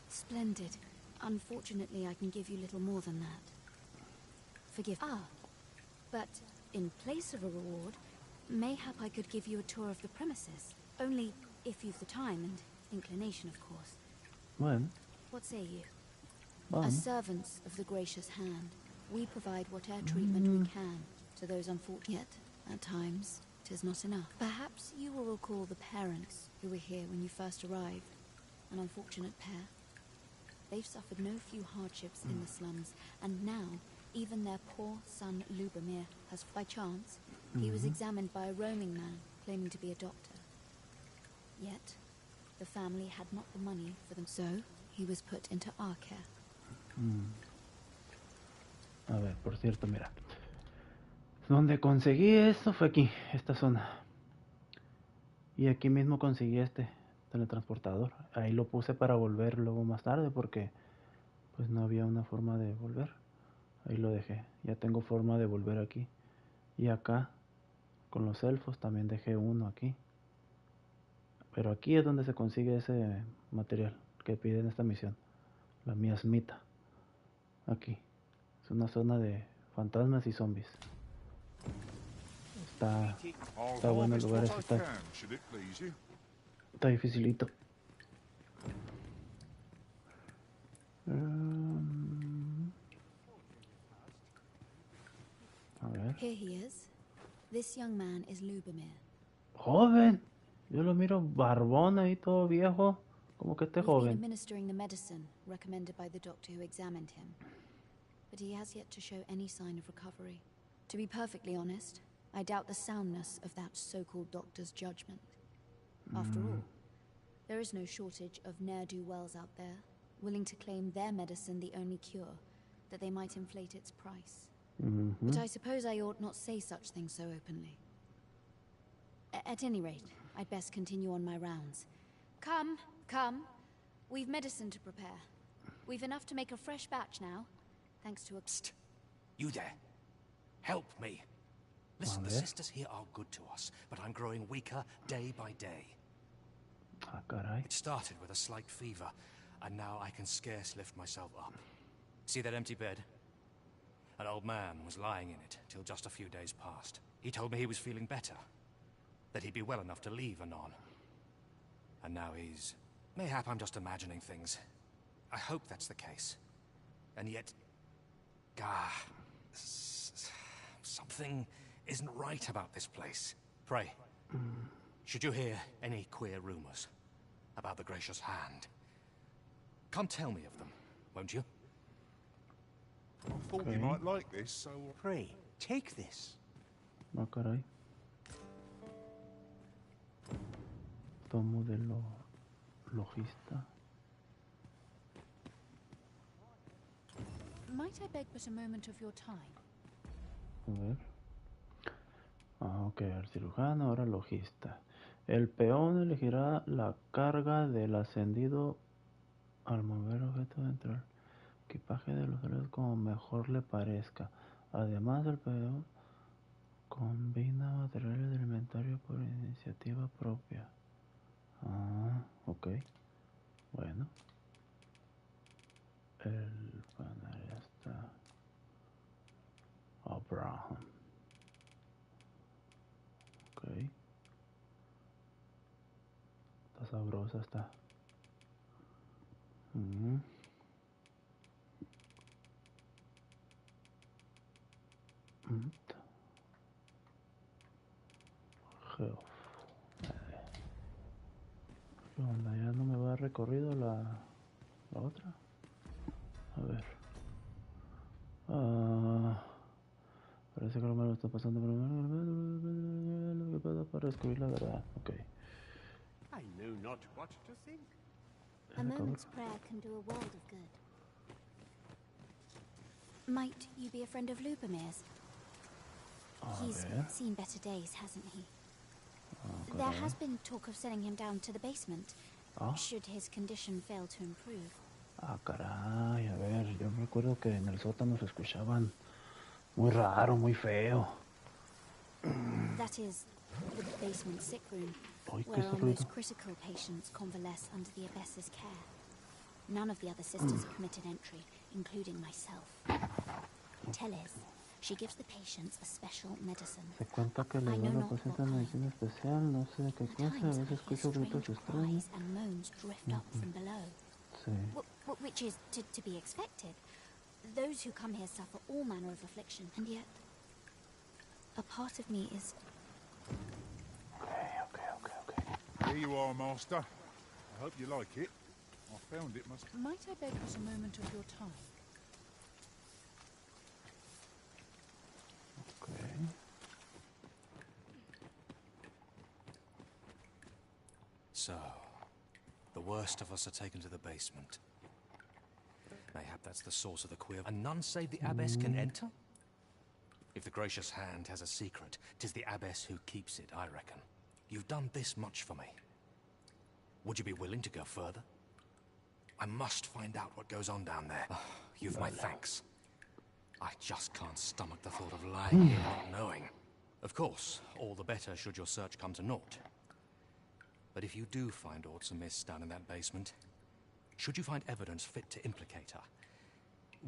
Splendid. Unfortunately, I can give you little more than that. Forgive. Ah, But in place of a reward, mayhap I could give you a tour of the premises. Only if you've the time and inclination, of course. Bueno. What say you? Vamos. As servants of the gracious hand, we provide whatever treatment we can to those unfortunate. Yet, at times, 'tis not enough. Perhaps you will recall the parents who were here when you first arrived. An unfortunate pair. They've suffered no few hardships in the slums, and now even their poor son Lubomir has, by chance, he was examined by a roaming man claiming to be a doctor. Yet, the family had not the money for them, so he was put into our care. A ver, por cierto, mira. Donde conseguí esto fue aquí, esta zona. Y aquí mismo conseguí este teletransportador. Ahí lo puse para volver luego más tarde porque pues no había una forma de volver. Ahí lo dejé. Ya tengo forma de volver aquí. Y acá, con los elfos, también dejé uno aquí. Pero aquí es donde se consigue ese material que pide en esta misión. La miasmita. Aquí. Es una zona de fantasmas y zombies. Está bueno el lugar. Está dificilito. A ver. Here he is. This young man is Lubomir. Joven. Yo lo miro barbón ahí, todo viejo. Como que esté We've been joven. administering the medicine recommended by the doctor who examined him, but he has yet to show any sign of recovery. To be perfectly honest, I doubt the soundness of that so-called doctor's judgment. After all, there is no shortage of ne'er-do-wells out there, willing to claim their medicine the only cure, that they might inflate its price. But I suppose I ought not say such things so openly. At any rate, I'd best continue on my rounds. Come, come. We've medicine to prepare. We've enough to make a fresh batch now, thanks to a... Psst. You there. Help me. Listen, the sisters here are good to us, but I'm growing weaker day by day. Ah, caray. It started with a slight fever, and now I can scarce lift myself up. See that empty bed? An old man was lying in it till just a few days past. He told me he was feeling better, that he'd be well enough to leave anon. And now he's... Mayhap I'm just imagining things. I hope that's the case. And yet... something isn't right about this place. Pray, should you hear any queer rumors about the Gracious Hand, come tell me of them, won't you? I thought you might like this, so... Pray, take this. Ah, caray. Tomo de lo logista. Might I beg but a moment of your time? A ver. Ah, ok, el cirujano, ahora logista. El peón elegirá la carga del ascendido al mover objetos dentro del equipaje de los héroes como mejor le parezca. Además, el peón combina materiales del inventario por iniciativa propia. Ah, ok. Bueno. El panel está... Abraham. Ok. Está sabrosa, está. Geoff. ¿Qué onda? ¿Ya no me va recorrido la otra? A ver. Parece que lo malo está pasando por lo que pasa para descubrir la verdad. Ok. I know not what to think. A moment's prayer can do a world of good. Might you be a friend of Lubomir's? He's seen better days, hasn't he? There has been talk of sending him down to the basement, should his condition fail to improve. Ah, caray, a ver, yo me acuerdo que en el sótano se escuchaban muy raro, muy feo. That is, the basement sick room, Ay, ¿qué where es our ese ruido? most critical patients convalesce under the abbess's care. None of the other sisters have permitted entry, including myself. Tellez, She gives the patients a special medicine. Se cuenta que le I da know a los not what pacientes medicina especial, no sé de qué At clase, a times I veces hear escucho gritos strange extraños. cries and moans drift up from below. Sí. Which is to be expected. Those who come here suffer all manner of affliction, and yet a part of me is... Here you are, Master. I hope you like it. I found it must... Might I beg but a moment of your time? Okay. So, the worst of us are taken to the basement. Mayhap that's the source of the queer... And none save the abbess can enter? If the gracious hand has a secret, 'tis the abbess who keeps it, I reckon. You've done this much for me. Would you be willing to go further? I must find out what goes on down there. Oh, you've my thanks. I just can't stomach the thought of lying here not knowing. Of course, all the better should your search come to naught. But if you do find aught amiss down in that basement, should you find evidence fit to implicate her,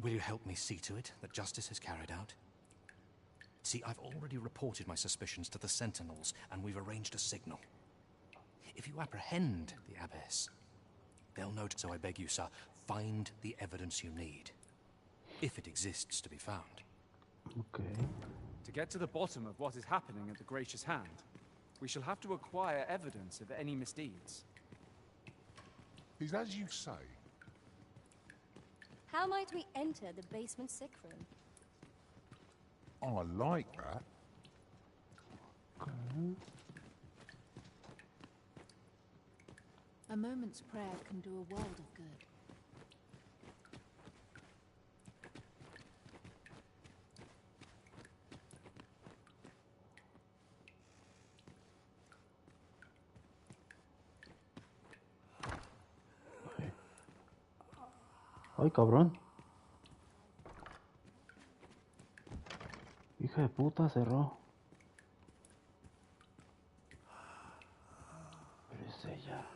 will you help me see to it that justice is carried out? See, I've already reported my suspicions to the Sentinels, and we've arranged a signal. If you apprehend the abbess, they'll know. So I beg you, sir, find the evidence you need, if it exists to be found. Okay. To get to the bottom of what is happening at the Gracious Hand, we shall have to acquire evidence of any misdeeds. Is as you say. How might we enter the basement sick room? I like that. Okay. A moment's prayer can do a world of good. Ay, cabrón. Hija de puta, cerró. Pero es ella.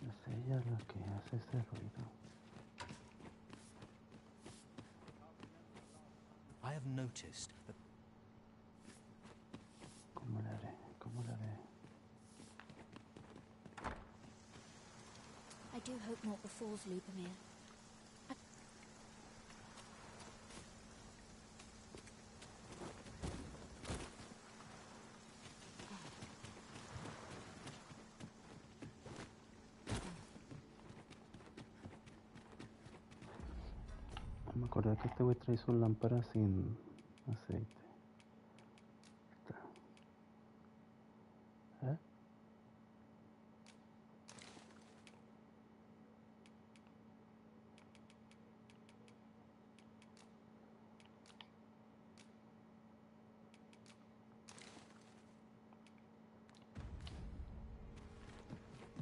Es ella la que hace ese ruido. I have noticed that... ¿Cómo le haré? ¿Cómo le haré? I do hope naught befalls Lubomir. Me acordé que este güey trae su lámpara sin aceite. Está. ¿Eh?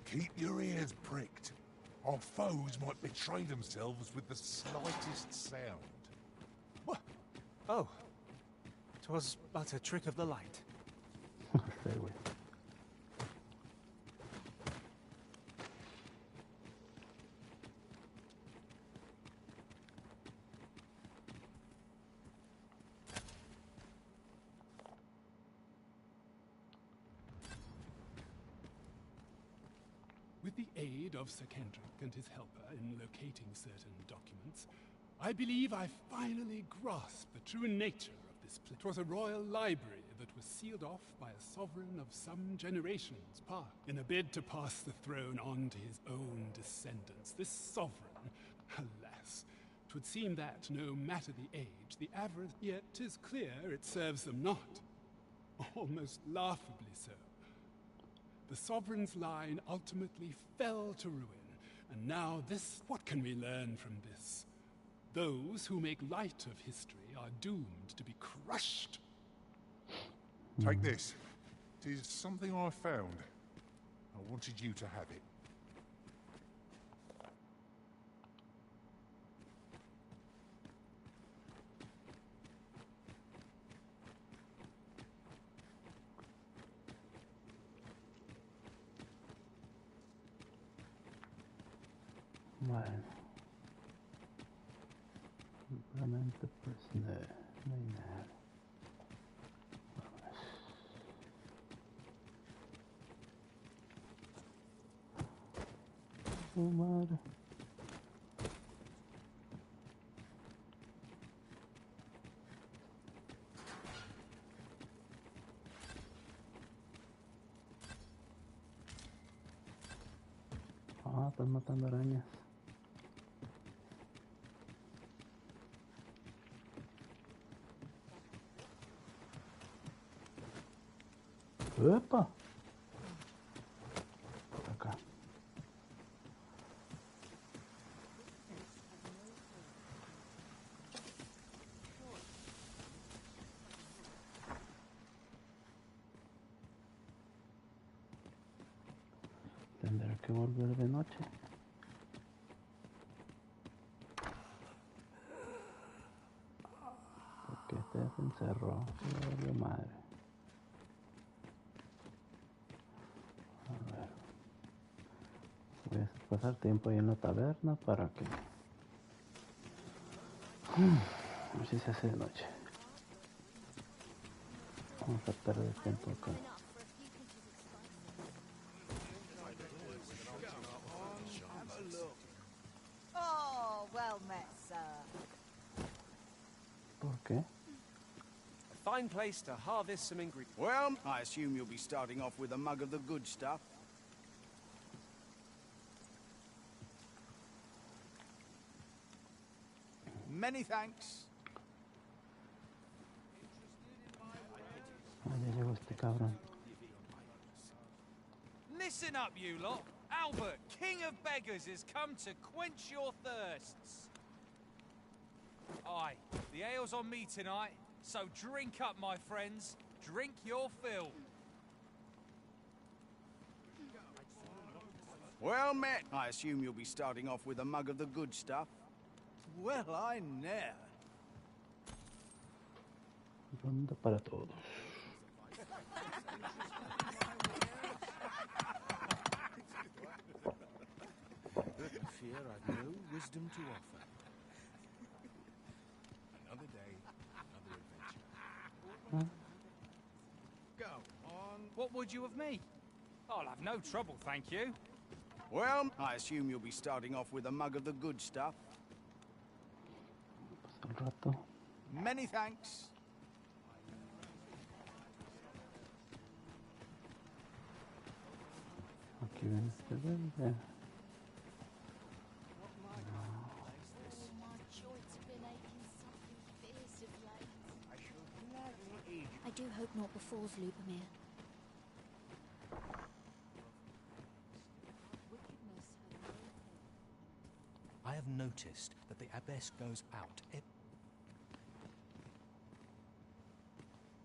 Keep your ears pricked. Our foes might betray themselves with the slightest sound. What? Oh. 'Twas but a trick of the light. Stay away. With the aid of Sir Kendrick and his helper in locating certain documents, I believe I finally grasped the true nature of this place. It was a royal library that was sealed off by a sovereign of some generations past. In a bid to pass the throne on to his own descendants, this sovereign, alas, 'twould seem that, no matter the age, the avarice, yet 'tis clear it serves them not. Almost laughably so. The sovereign's line ultimately fell to ruin, and now this... What can we learn from this? Those who make light of history are doomed to be crushed. Take this. It is something I found. I wanted you to have it. Bueno. Simplemente pues no hay nada. Vamos. Oh, madre. Ah, están matando arañas. ¡Epa! Por acá. Tendré que volver de noche. Porque este se encerró. Se valió madre. A ver. Voy a pasar tiempo ahí en la taberna para que... A ver si se hace de noche. Vamos a perder tiempo acá. Oh, well met, sir. ¿Por qué? A fine place to harvest some ingredients. Well, I assume you'll be starting off with a mug of the good stuff. Many thanks. Ah, ya llegó este cabrón. Listen up, you lot. Albert, King of Beggars, has come to quench your thirsts. Aye, the ale's on me tonight, so drink up, my friends. Drink your fill. Well met. I assume you'll be starting off with a mug of the good stuff. Well, I never. Ronda para todos. I fear I've no wisdom to offer. Another day, another adventure. Go on. What would you of me? I'll have no trouble, thank you. Well, I assume you'll be starting off with a mug of the good stuff. Pasa el rato. Many thanks. Aquí viene este verde. I do hope naught befalls Lubomir. I have noticed that the abbess goes out.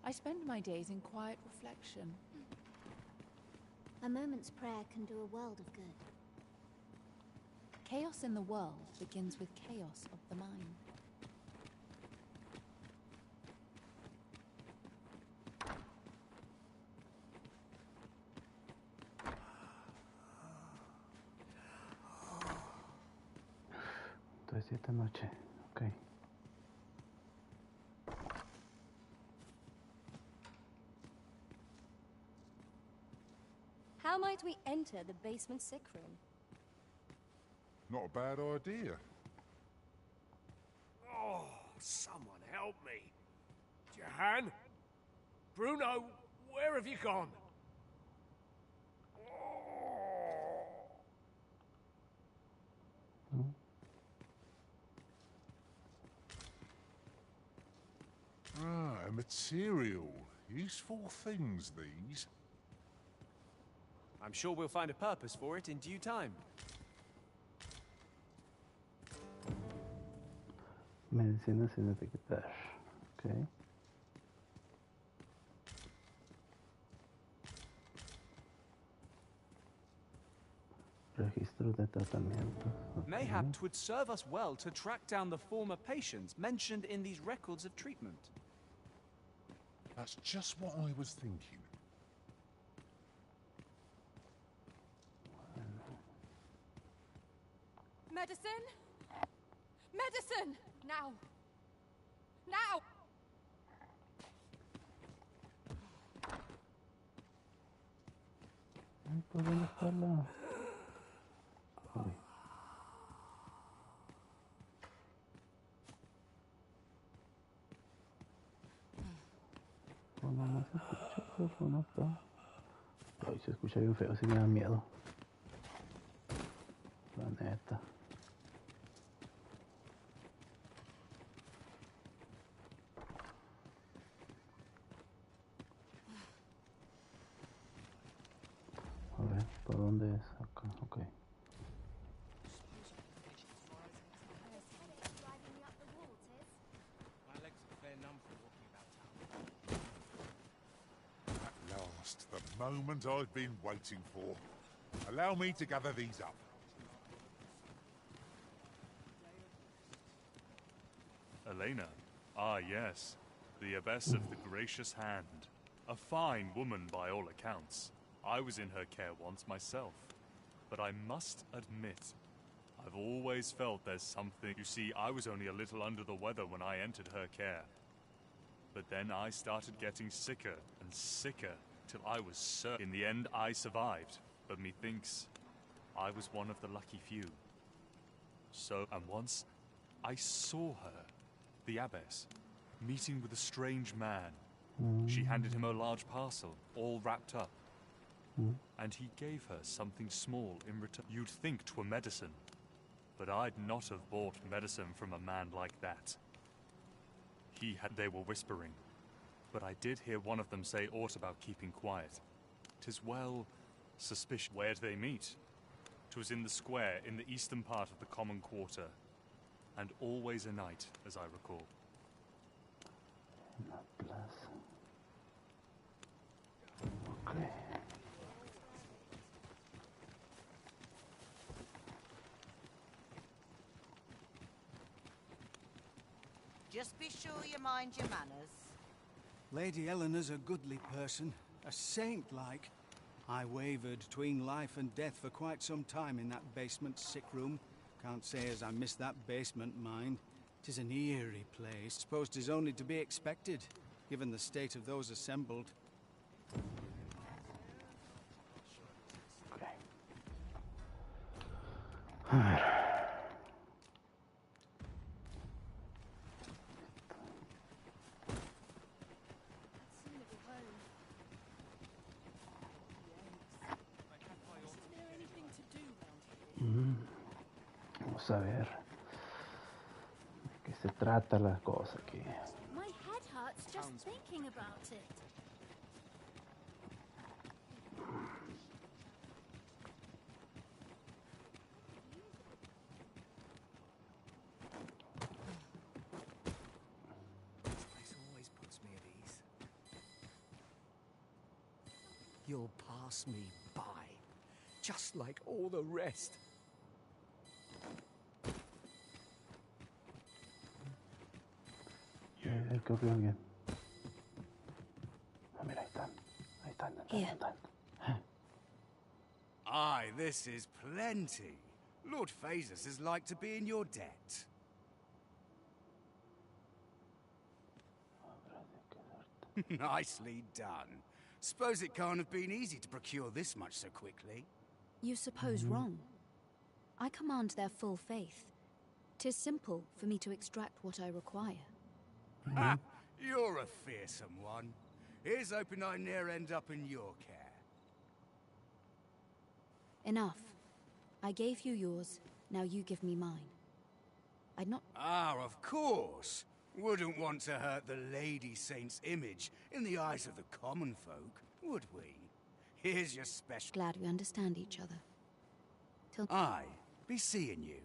I spend my days in quiet reflection. A moment's prayer can do a world of good. Chaos in the world begins with chaos of the mind. Entonces esta noche, ok. How might we enter the basement sick room? Not a bad idea. Oh, someone help me. Jahan? Bruno, where have you gone? Ah, a material. Useful things, these. I'm sure we'll find a purpose for it in due time. Medicina sin etiquetar. Ok. Registro de tratamiento. Okay. Mayhap 'twould serve us well to track down the former patients mentioned in these records of treatment. That's just what I was thinking. Medicine? Medicine! Now! Now! Ay, ¿por dónde está la...? Uy. Pues no se escucha, pero pues no está. Ay, se escucha bien feo, sí me da miedo. La neta. A ver, ¿por dónde es? Acá, ok. My legs are fair numb from walking about town. At last, the moment I've been waiting for. Allow me to gather these up. Elena? Ah, yes. The Abbess of the Gracious Hand. A fine woman by all accounts. I was in her care once myself. But I must admit, I've always felt there's something... You see, I was only a little under the weather when I entered her care. But then I started getting sicker and sicker till I was certain. In the end, I survived. But methinks I was one of the lucky few. So, and once I saw her, the Abbess, meeting with a strange man. She handed him a large parcel, all wrapped up. And he gave her something small in return. You'd think 'twere medicine, but I'd not have bought medicine from a man like that. They were whispering, but I did hear one of them say aught about keeping quiet. 'Tis well suspicious. Where'd they meet? 'Twas in the square in the eastern part of the common quarter, and always a night, as I recall. Okay. Just be sure you mind your manners. Lady Eleanor's a goodly person, a saint-like. I wavered between life and death for quite some time in that basement sick room. Can't say as I miss that basement, mind. 'Tis an eerie place. Suppose 'tis only to be expected, given the state of those assembled. A ver. Vamos a ver de qué se trata la cosa aquí. My head hurts just thinking about it. This place always puts me at ease. You'll pass me by, just like all the rest. Creo que alguien. Ah, mira, ahí están. Ahí están, ahí están. Aye, this is plenty. Lord Phasus is like to be in your debt. Nicely done. Suppose it can't have been easy to procure this much so quickly. You suppose wrong. I command their full faith. 'Tis simple for me to extract what I require. Ha! You're a fearsome one. Here's hoping I ne'er end up in your care. Enough. I gave you yours, now you give me mine. I'd not... Ah, of course. Wouldn't want to hurt the Lady Saint's image in the eyes of the common folk, would we? Here's your special... Glad we understand each other. Till... Aye, be seeing you.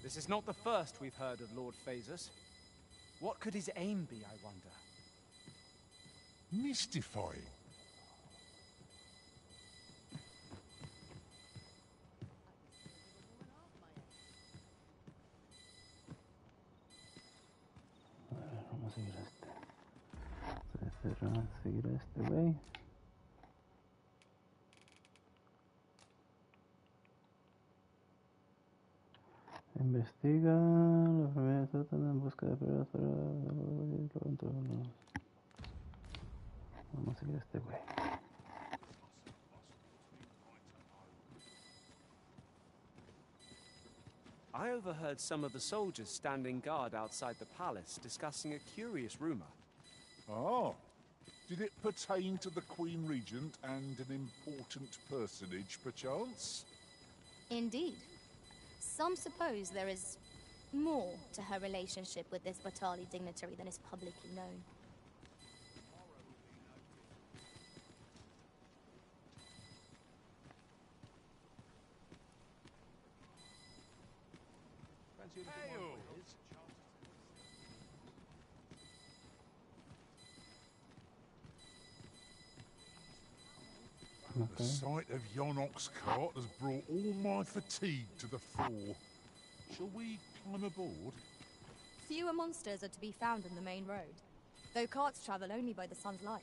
This is not the first we've heard of Lord Phasus. What could his aim be, I wonder? Mystifying. A ver, vamos a seguir a este. Vamos a seguir a este güey. Investiga la familia tratan en busca de pruebas para... Vamos a seguir a este güey. I overheard some of the soldiers standing guard outside the palace discussing a curious rumor. Oh. Did it pertain to the Queen Regent and an important personage, perchance? Indeed. Some suppose there is more to her relationship with this Batali dignitary than is publicly known. The sight of Yonok's cart has brought all my fatigue to the fore. Shall we climb aboard? Fewer monsters are to be found on the main road, though carts travel only by the sun's light.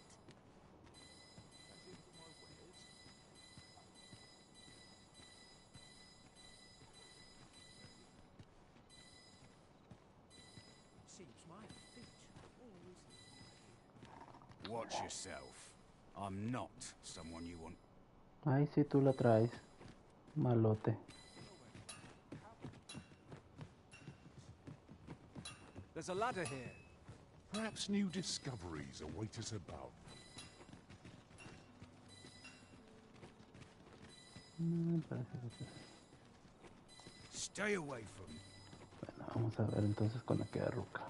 Watch yourself. I'm not someone you want. Ay, si tú la traes. Malote. There's a ladder here. Perhaps new discoveries await us above. Stay away from me. Bueno, vamos a ver entonces con aquella ruca.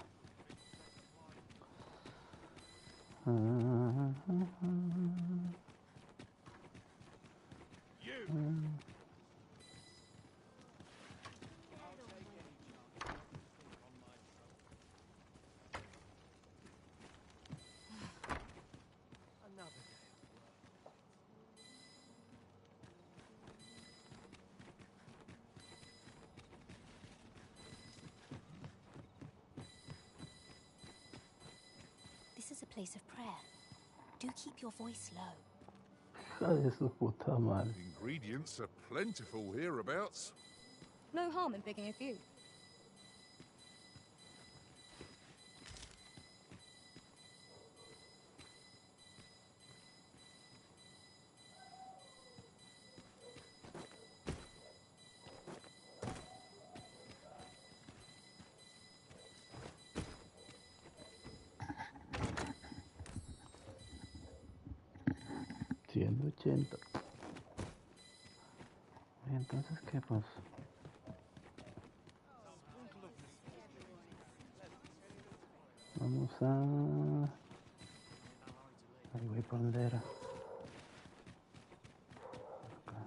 This is a place of prayer. Do keep your voice low. Hija de su puta madre. Ingredients are plentiful hereabouts. No harm in picking a few. $180. Entonces, ¿qué pues? Vamos a... Ahí voy por donde era. Acá.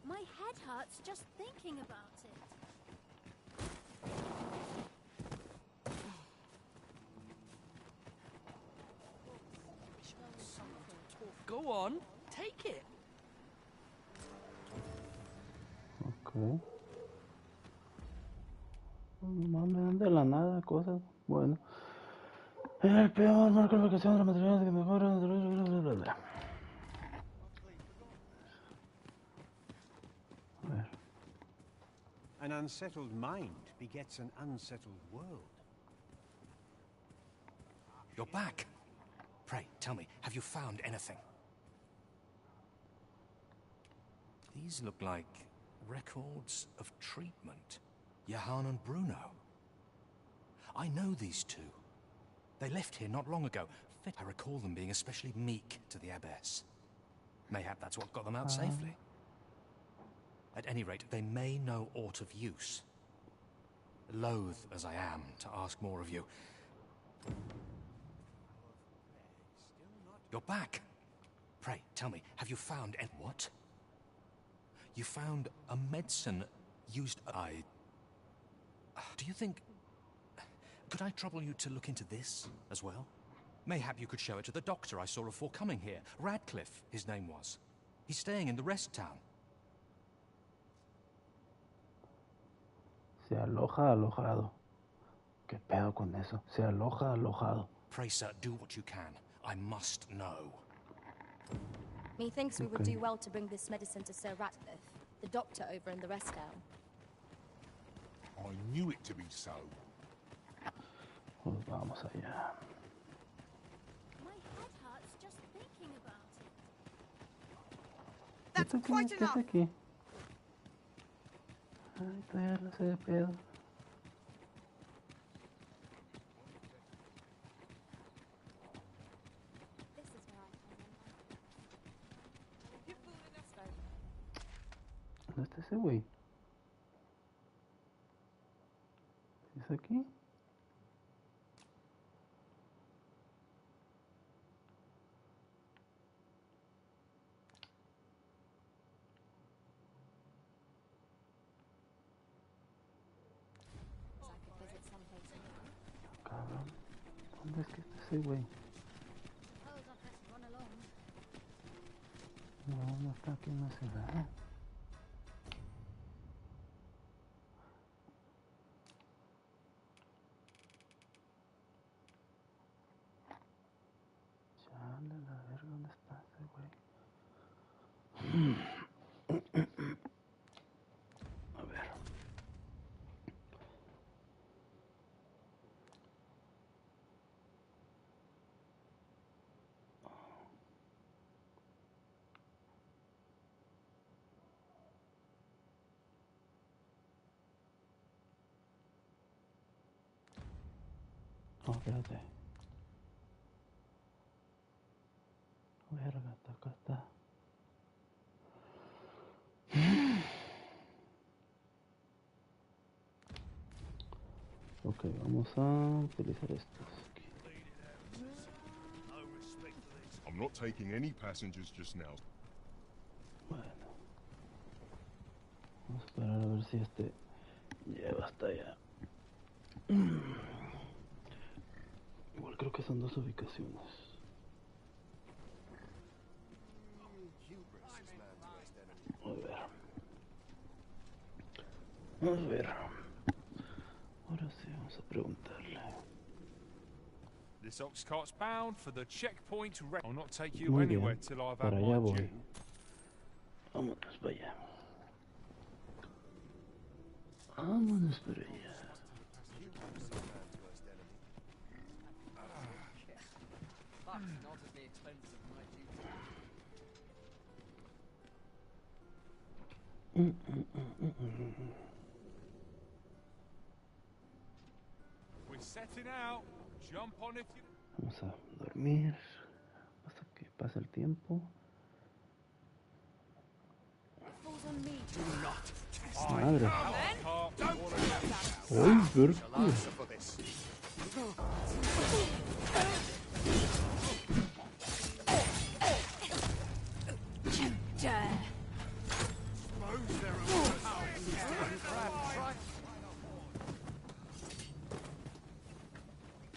My head hurts just thinking about it. Go on, take it. Ok. No me dan de la nada cosas. Bueno. El peor marca la locación de los materiales que mejoran. A ver. An unsettled mind begets an unsettled world. You're back. Pray, tell me, have you found anything? These look like records of treatment. Johann and Bruno. I know these two. They left here not long ago. I recall them being especially meek to the abbess. Mayhap that's what got them out safely. At any rate, they may know aught of use. Loath as I am to ask more of you. You're back. Pray, tell me, have you found any... What? You found a medicine used... Do you think... Could I trouble you to look into this as well? Mayhap you could show it to the doctor I saw before coming here. Radcliffe, his name was. He's staying in the rest town. Se aloja alojado. ¿Qué pedo con eso? Se aloja alojado. Pray, sir, do what you can. I must know. Methinks we would do well to bring this medicine to Sir Ratcliffe, the doctor over in the rest town. I knew it to be so. Pues vamos allá. My head hurts just thinking about it. ¿Qué está aquí? ¿Qué está aquí? Ay, todavía no sé de pedo. ¿Dónde está ese güey? ¿Es aquí? Cabrón. ¿Dónde es que está ese güey? No, no está aquí en la ciudad. Chale, la verga, ¿dónde está ese güey? A ver. No, espérate. Verga, acá está. Ok, vamos a utilizar estos. I'm not taking any passengers just now. Bueno. Vamos a esperar a ver si este lleva hasta allá. Igual creo que son dos ubicaciones. A ver. Vamos a ver. Ahora sí, vamos a preguntarle. This ox cart's bound for the checkpoint. I'll not take you Muy anywhere bien. till I've Para had allá my voy. due. Vámonos para allá. Vámonos para allá. Not at the expense of my duty. We're setting out. Jump on if you... Vamos a dormir hasta que pase el tiempo. Madre. ¡Ay, verga!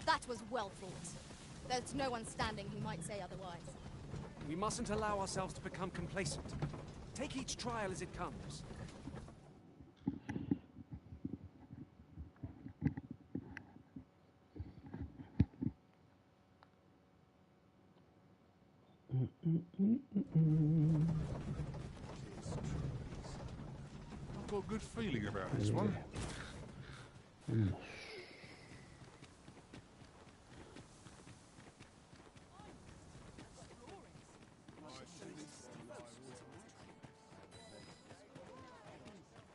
That was well fought. There's no one standing who might say otherwise. We mustn't allow ourselves to become complacent. Take each trial as it comes. I've got a good feeling about this one.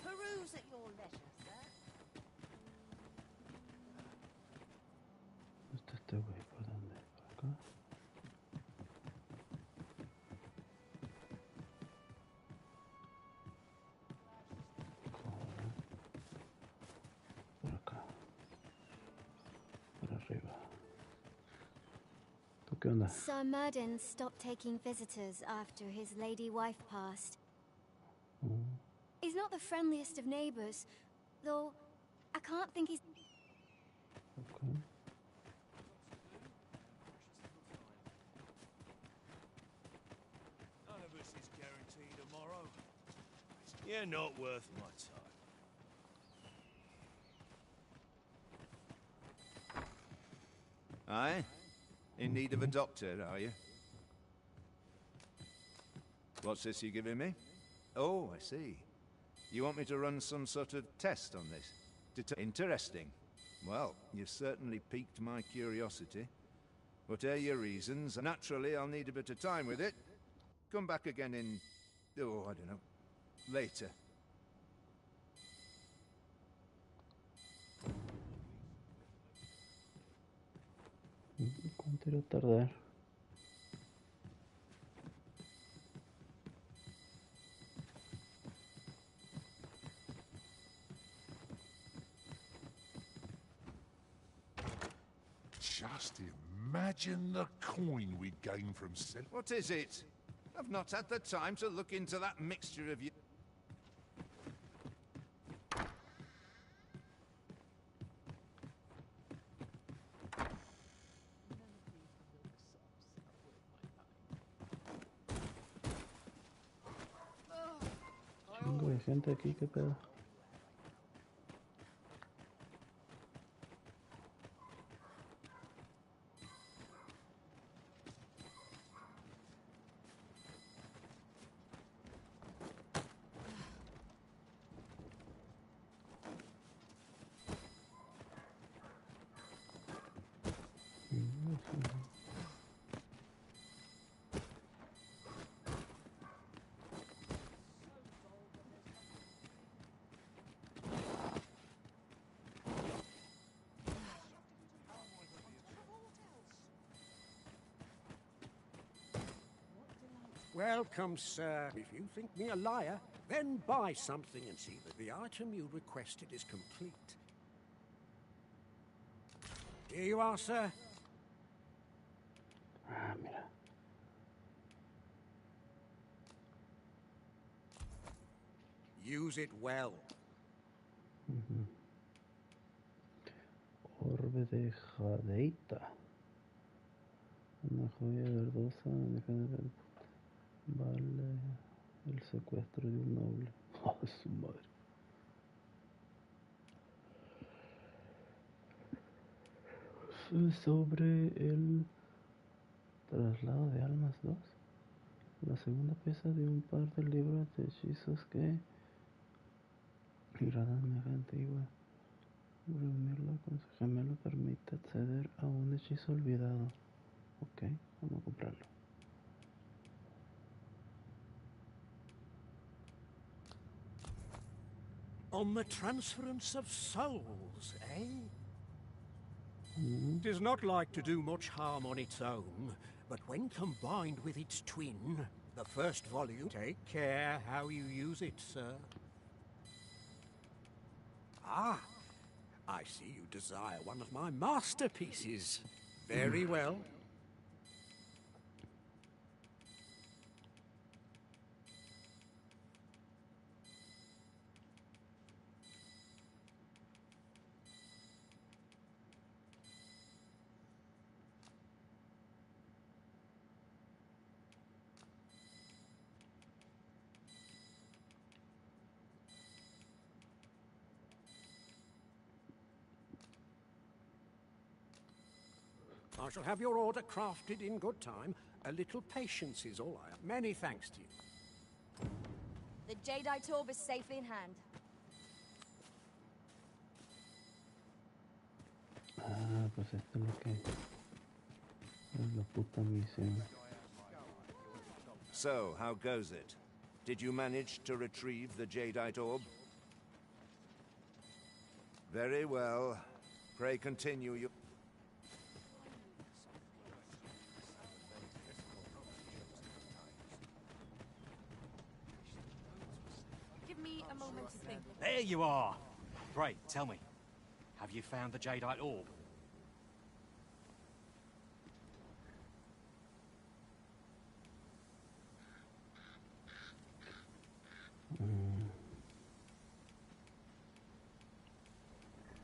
Peruse at your leisure, sir. ¿Está este güey? ¿Por dónde? ¿Por acá? Por acá. Por arriba. ¿Tú qué onda? Sir Murden stopped taking visitors after his lady wife passed. He's not the friendliest of neighbors, though I can't think he's... Okay. None of us is guaranteed tomorrow. You're not worth my time. Aye? In need of a doctor, are you? What's this you're giving me? Oh, I see. You want me to run some sort of test on this? Interesting. Well, you've certainly piqued my curiosity. Whatever your reasons, naturally I'll need a bit of time with it. Come back again in... oh, I don't know. Later. ¿Cuánto irá a tardar? Just imagine the coin we gain from selling. What is it? I've not had the time to look into that mixture of you. Chingo de gente aquí, qué pedo. Welcome, sir. If you think me a liar, then buy something and see that the item you requested is complete. Here you are, sir. Ah, mira. Use it well. Orbe de jadeita. Una joya verdosa. Vale el secuestro de un noble. Oh, su madre. Sobre el traslado de almas 2. La segunda pieza de un par de libros de hechizos que Gradame antigua. Reunirlo con su gemelo permite acceder a un hechizo olvidado. Ok, vamos a comprarlo. On the transference of souls, eh? It is not like to do much harm on its own, but when combined with its twin, the first volume... Take care how you use it, sir. Ah, I see you desire one of my masterpieces. Very well. I shall have your order crafted in good time. A little patience is all I have. Many thanks to you. The Jadeite orb is safely in hand. Ah, pues esto es lo que es la puta misión. So, how goes it? Did you manage to retrieve the Jadeite orb? Very well. Pray continue your... Give me a moment to think. There you are! Great, tell me. Have you found the Jadeite orb?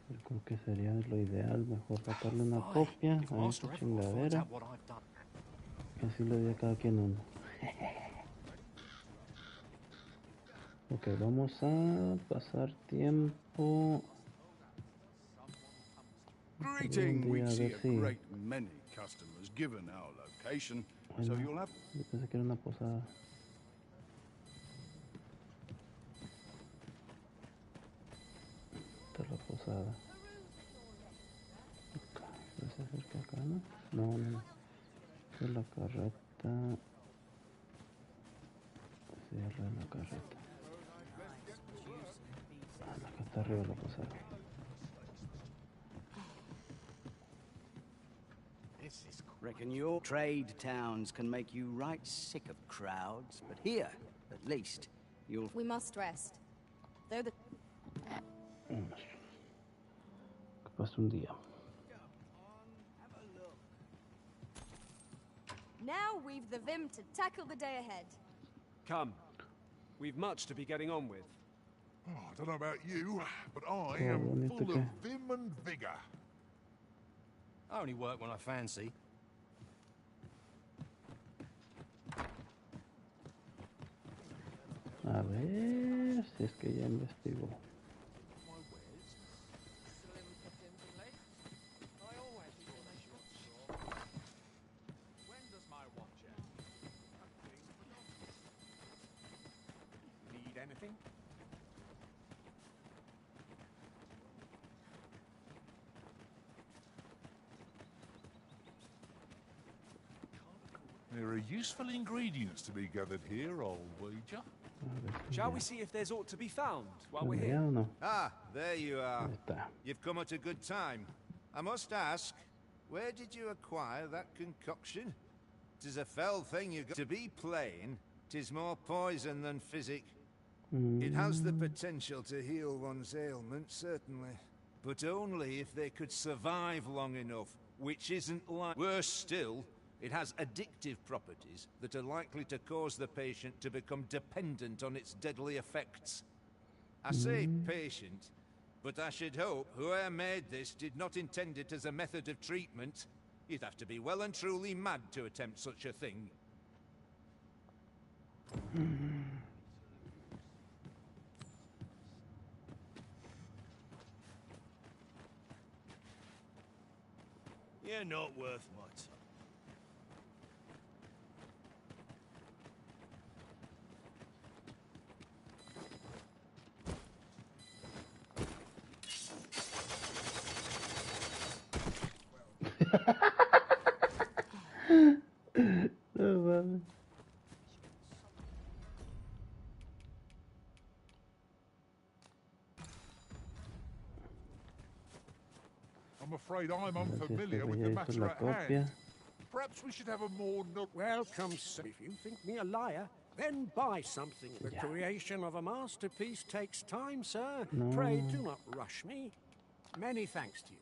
Yo creo que sería lo ideal, mejor sacarle una copia a esta chingadera. Así le doy a cada quien uno. Ok, vamos a pasar tiempo. Waiting, we see a great many customers given our location, so you'll have... Yo pensé que era una posada. Esta es la posada. Acá, se acerca acá, ¿no? No, no, no. Esta es la carreta. Cierra la carreta. Ah, no, acá está arriba la posada. Reckon your trade towns can make you right sick of crowds, but here, at least, you'll... We must rest. Though the... Que pase un día. Now we've the vim to tackle the day ahead. Come. We've much to be getting on with. Oh, I don't know about you, but I am full of vim and vigour. I only work when I fancy. A ver si es que ya investigó. Need anything? There are useful ingredients to be gathered here, I'll wager. Shall we see if there's aught to be found while we're here? No? Ah, there you are. You've come at a good time. I must ask, where did you acquire that concoction? 'Tis a fell thing you got. To be plain, 'tis more poison than physic. It has the potential to heal one's ailments, certainly. But only if they could survive long enough, which isn't like... Worse still, it has addictive properties that are likely to cause the patient to become dependent on its deadly effects. I say patient, but I should hope whoever made this did not intend it as a method of treatment. You'd have to be well and truly mad to attempt such a thing. You're not worth my time. No mames. I'm afraid I'm unfamiliar with the matter at hand. Perhaps we should have a more... Welcome, sir. If you think me a liar, then buy something. The creation of a masterpiece takes time, sir. No. Pray do not rush me. Many thanks to you.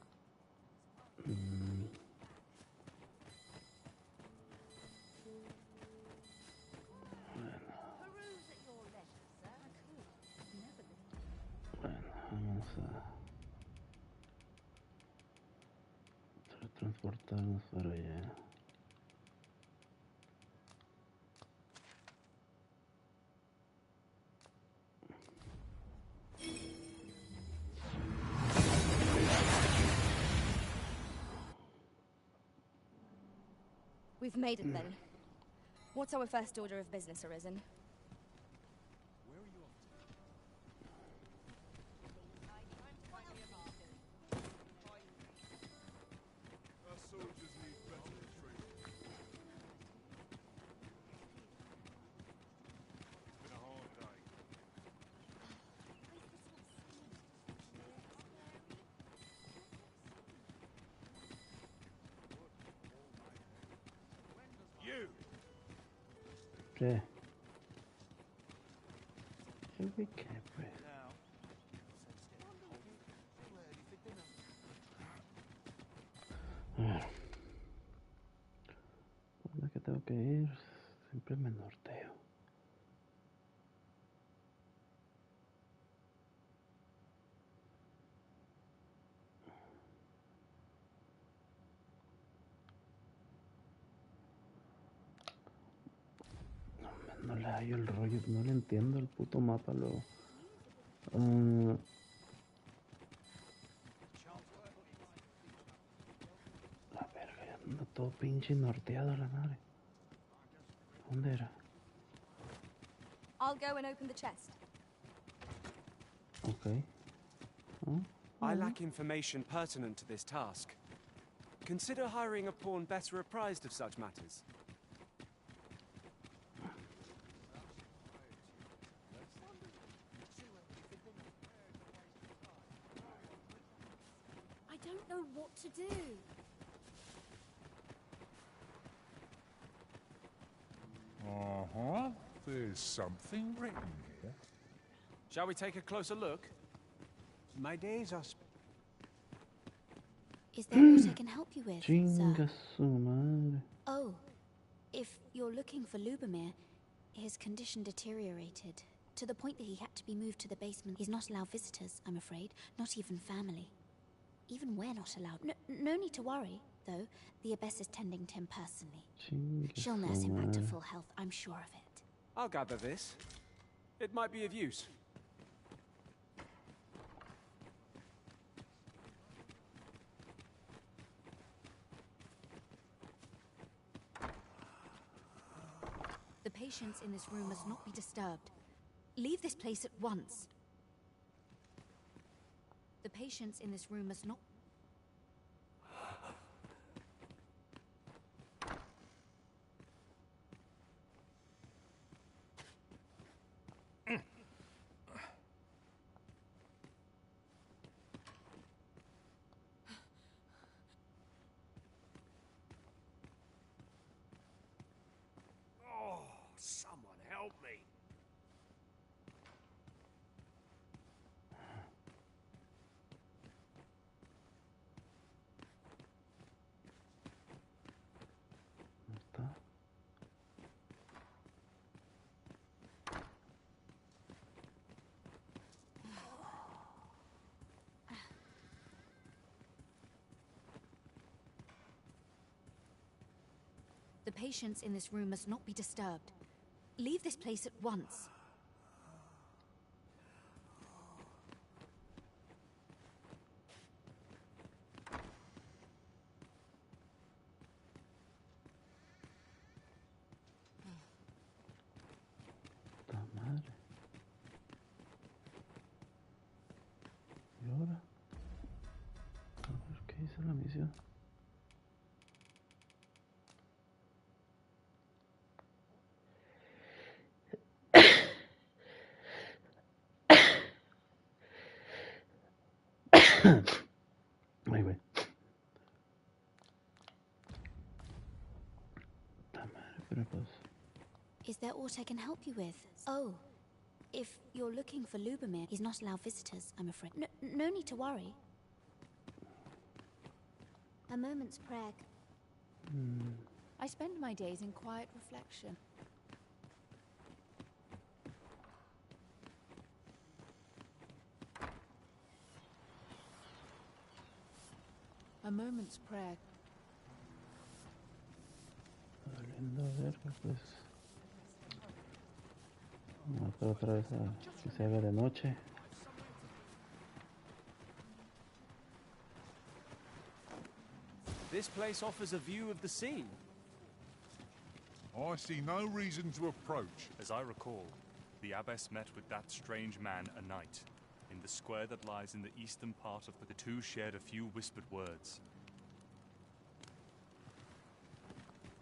Vamos a transportarnos para allá. We've made it then. What's our first order of business, Arisen? ¿Qué? ¿Qué pues? A ver. ¿Dónde es que tengo que ir? Siempre me norteo. No le hallo el rollo, no le entiendo el puto mapa luego. todo pinche norteado la madre. ¿Dónde era? I'll go and open the chest. Okay. Oh. I lack information pertinent to this task. Consider hiring a pawn better apprised of such matters. I don't know what to do. Uh-huh. There's something written here. Shall we take a closer look? My days are... Is there what I can help you with, Chinga sir? su madre. Oh, if you're looking for Lubomir, his condition deteriorated to the point that he had to be moved to the basement. He's not allowed visitors, I'm afraid, not even family. Even we're not allowed. No need to worry, though. The Abbess is tending to him personally. Chinga She'll su nurse him back to madre. full health, I'm sure of it. I'll gather this. It might be of use. The patients in this room must not be disturbed. Leave this place at once. The patients in this room must not... Oh, someone help me. ¿Está? The patients in this room must not be disturbed. Leave this place at once. Puta madre. ¿Y ahora? A ver, ¿qué dice la misión? Ay, güey. Puta madre, pero pues... Is there aught I can help you with? Oh, if you're looking for Lubomir, he's not allowed visitors, I'm afraid. No need to worry. A moment's prayer. I spend my days in quiet reflection. A moment's prayer. Valiendo verga, pues. Vamos a esperar otra vez a que se haga de noche. This place offers a view of the sea. I see no reason to approach. As I recall, the abbess met with that strange man a night, in the square that lies in the eastern part of the two shared a few whispered words.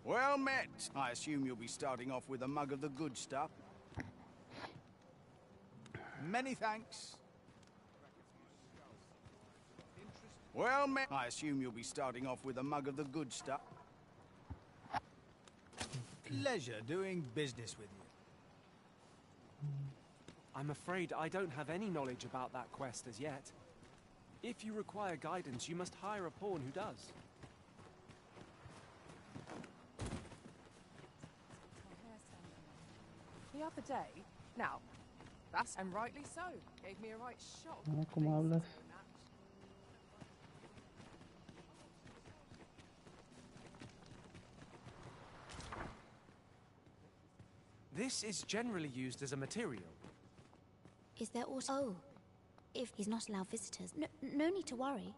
Well met. I assume you'll be starting off with a mug of the good stuff. Many thanks. Well met. I assume you'll be starting off with a mug of the good stuff. Pleasure doing business with you. I'm afraid I don't have any knowledge about that quest as yet. If you require guidance, you must hire a pawn who does. The other day, now, that's and rightly so. Gave me a right shock. Ah, ¿cómo hablas? This is generally used as a material. Is there aught... Oh, if he's not allowed visitors, no need to worry.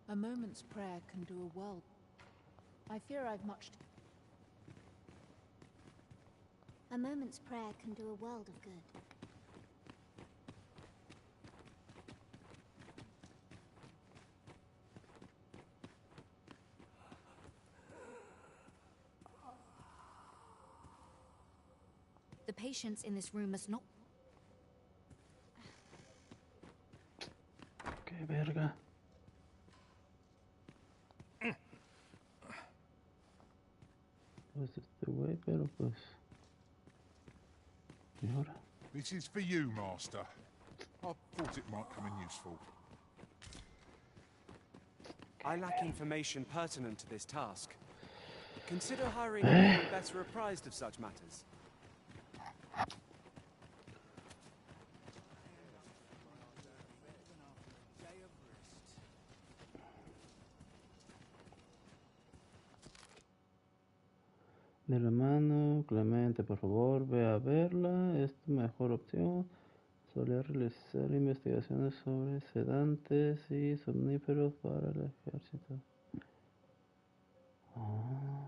A moment's prayer can do a world. I fear I've much to... A moment's prayer can do a world of good. The patients in this room must not... Qué verga. Pues este güey, pero pues... ¿Y ahora? This is for you, Master. I thought it might come in useful. I lack information pertinent to this task. Consider hiring a woman better apprised of such matters. De la mano, Clemente, por favor, ve a verla. Es tu mejor opción. Solía realizar investigaciones sobre sedantes y somníferos para el ejército. Ah.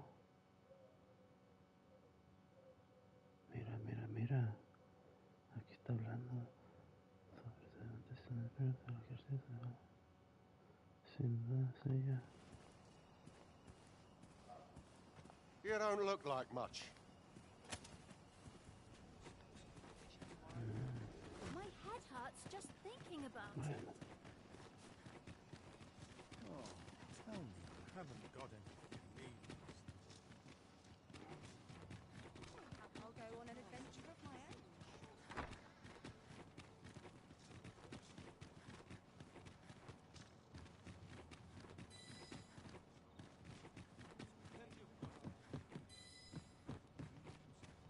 Mira, mira, mira. Aquí está hablando sobre sedantes y somníferos para el ejército. Sin duda es ella. You don't look like much. My head hurts just thinking about it. Oh, tell me you haven't got any knees. I'll go on an adventure of my own.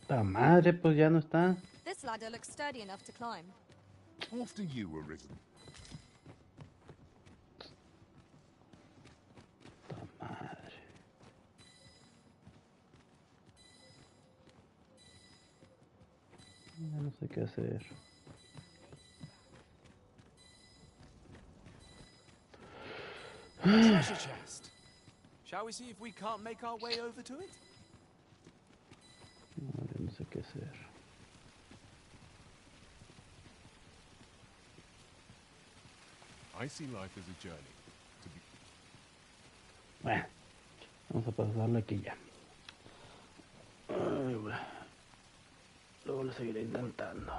¡Ta madre! Pues ya no está. This ladder looks sturdy enough to climb. After you were risen. ¡Ta madre! Ya no sé qué hacer. Treasure chest. Shall we see if we can't make our way over to it? No, yo no sé qué hacer. I see life as a journey. To be... Bueno, vamos a pasarle aquí ya. Ay, bueno. Luego lo seguiré intentando.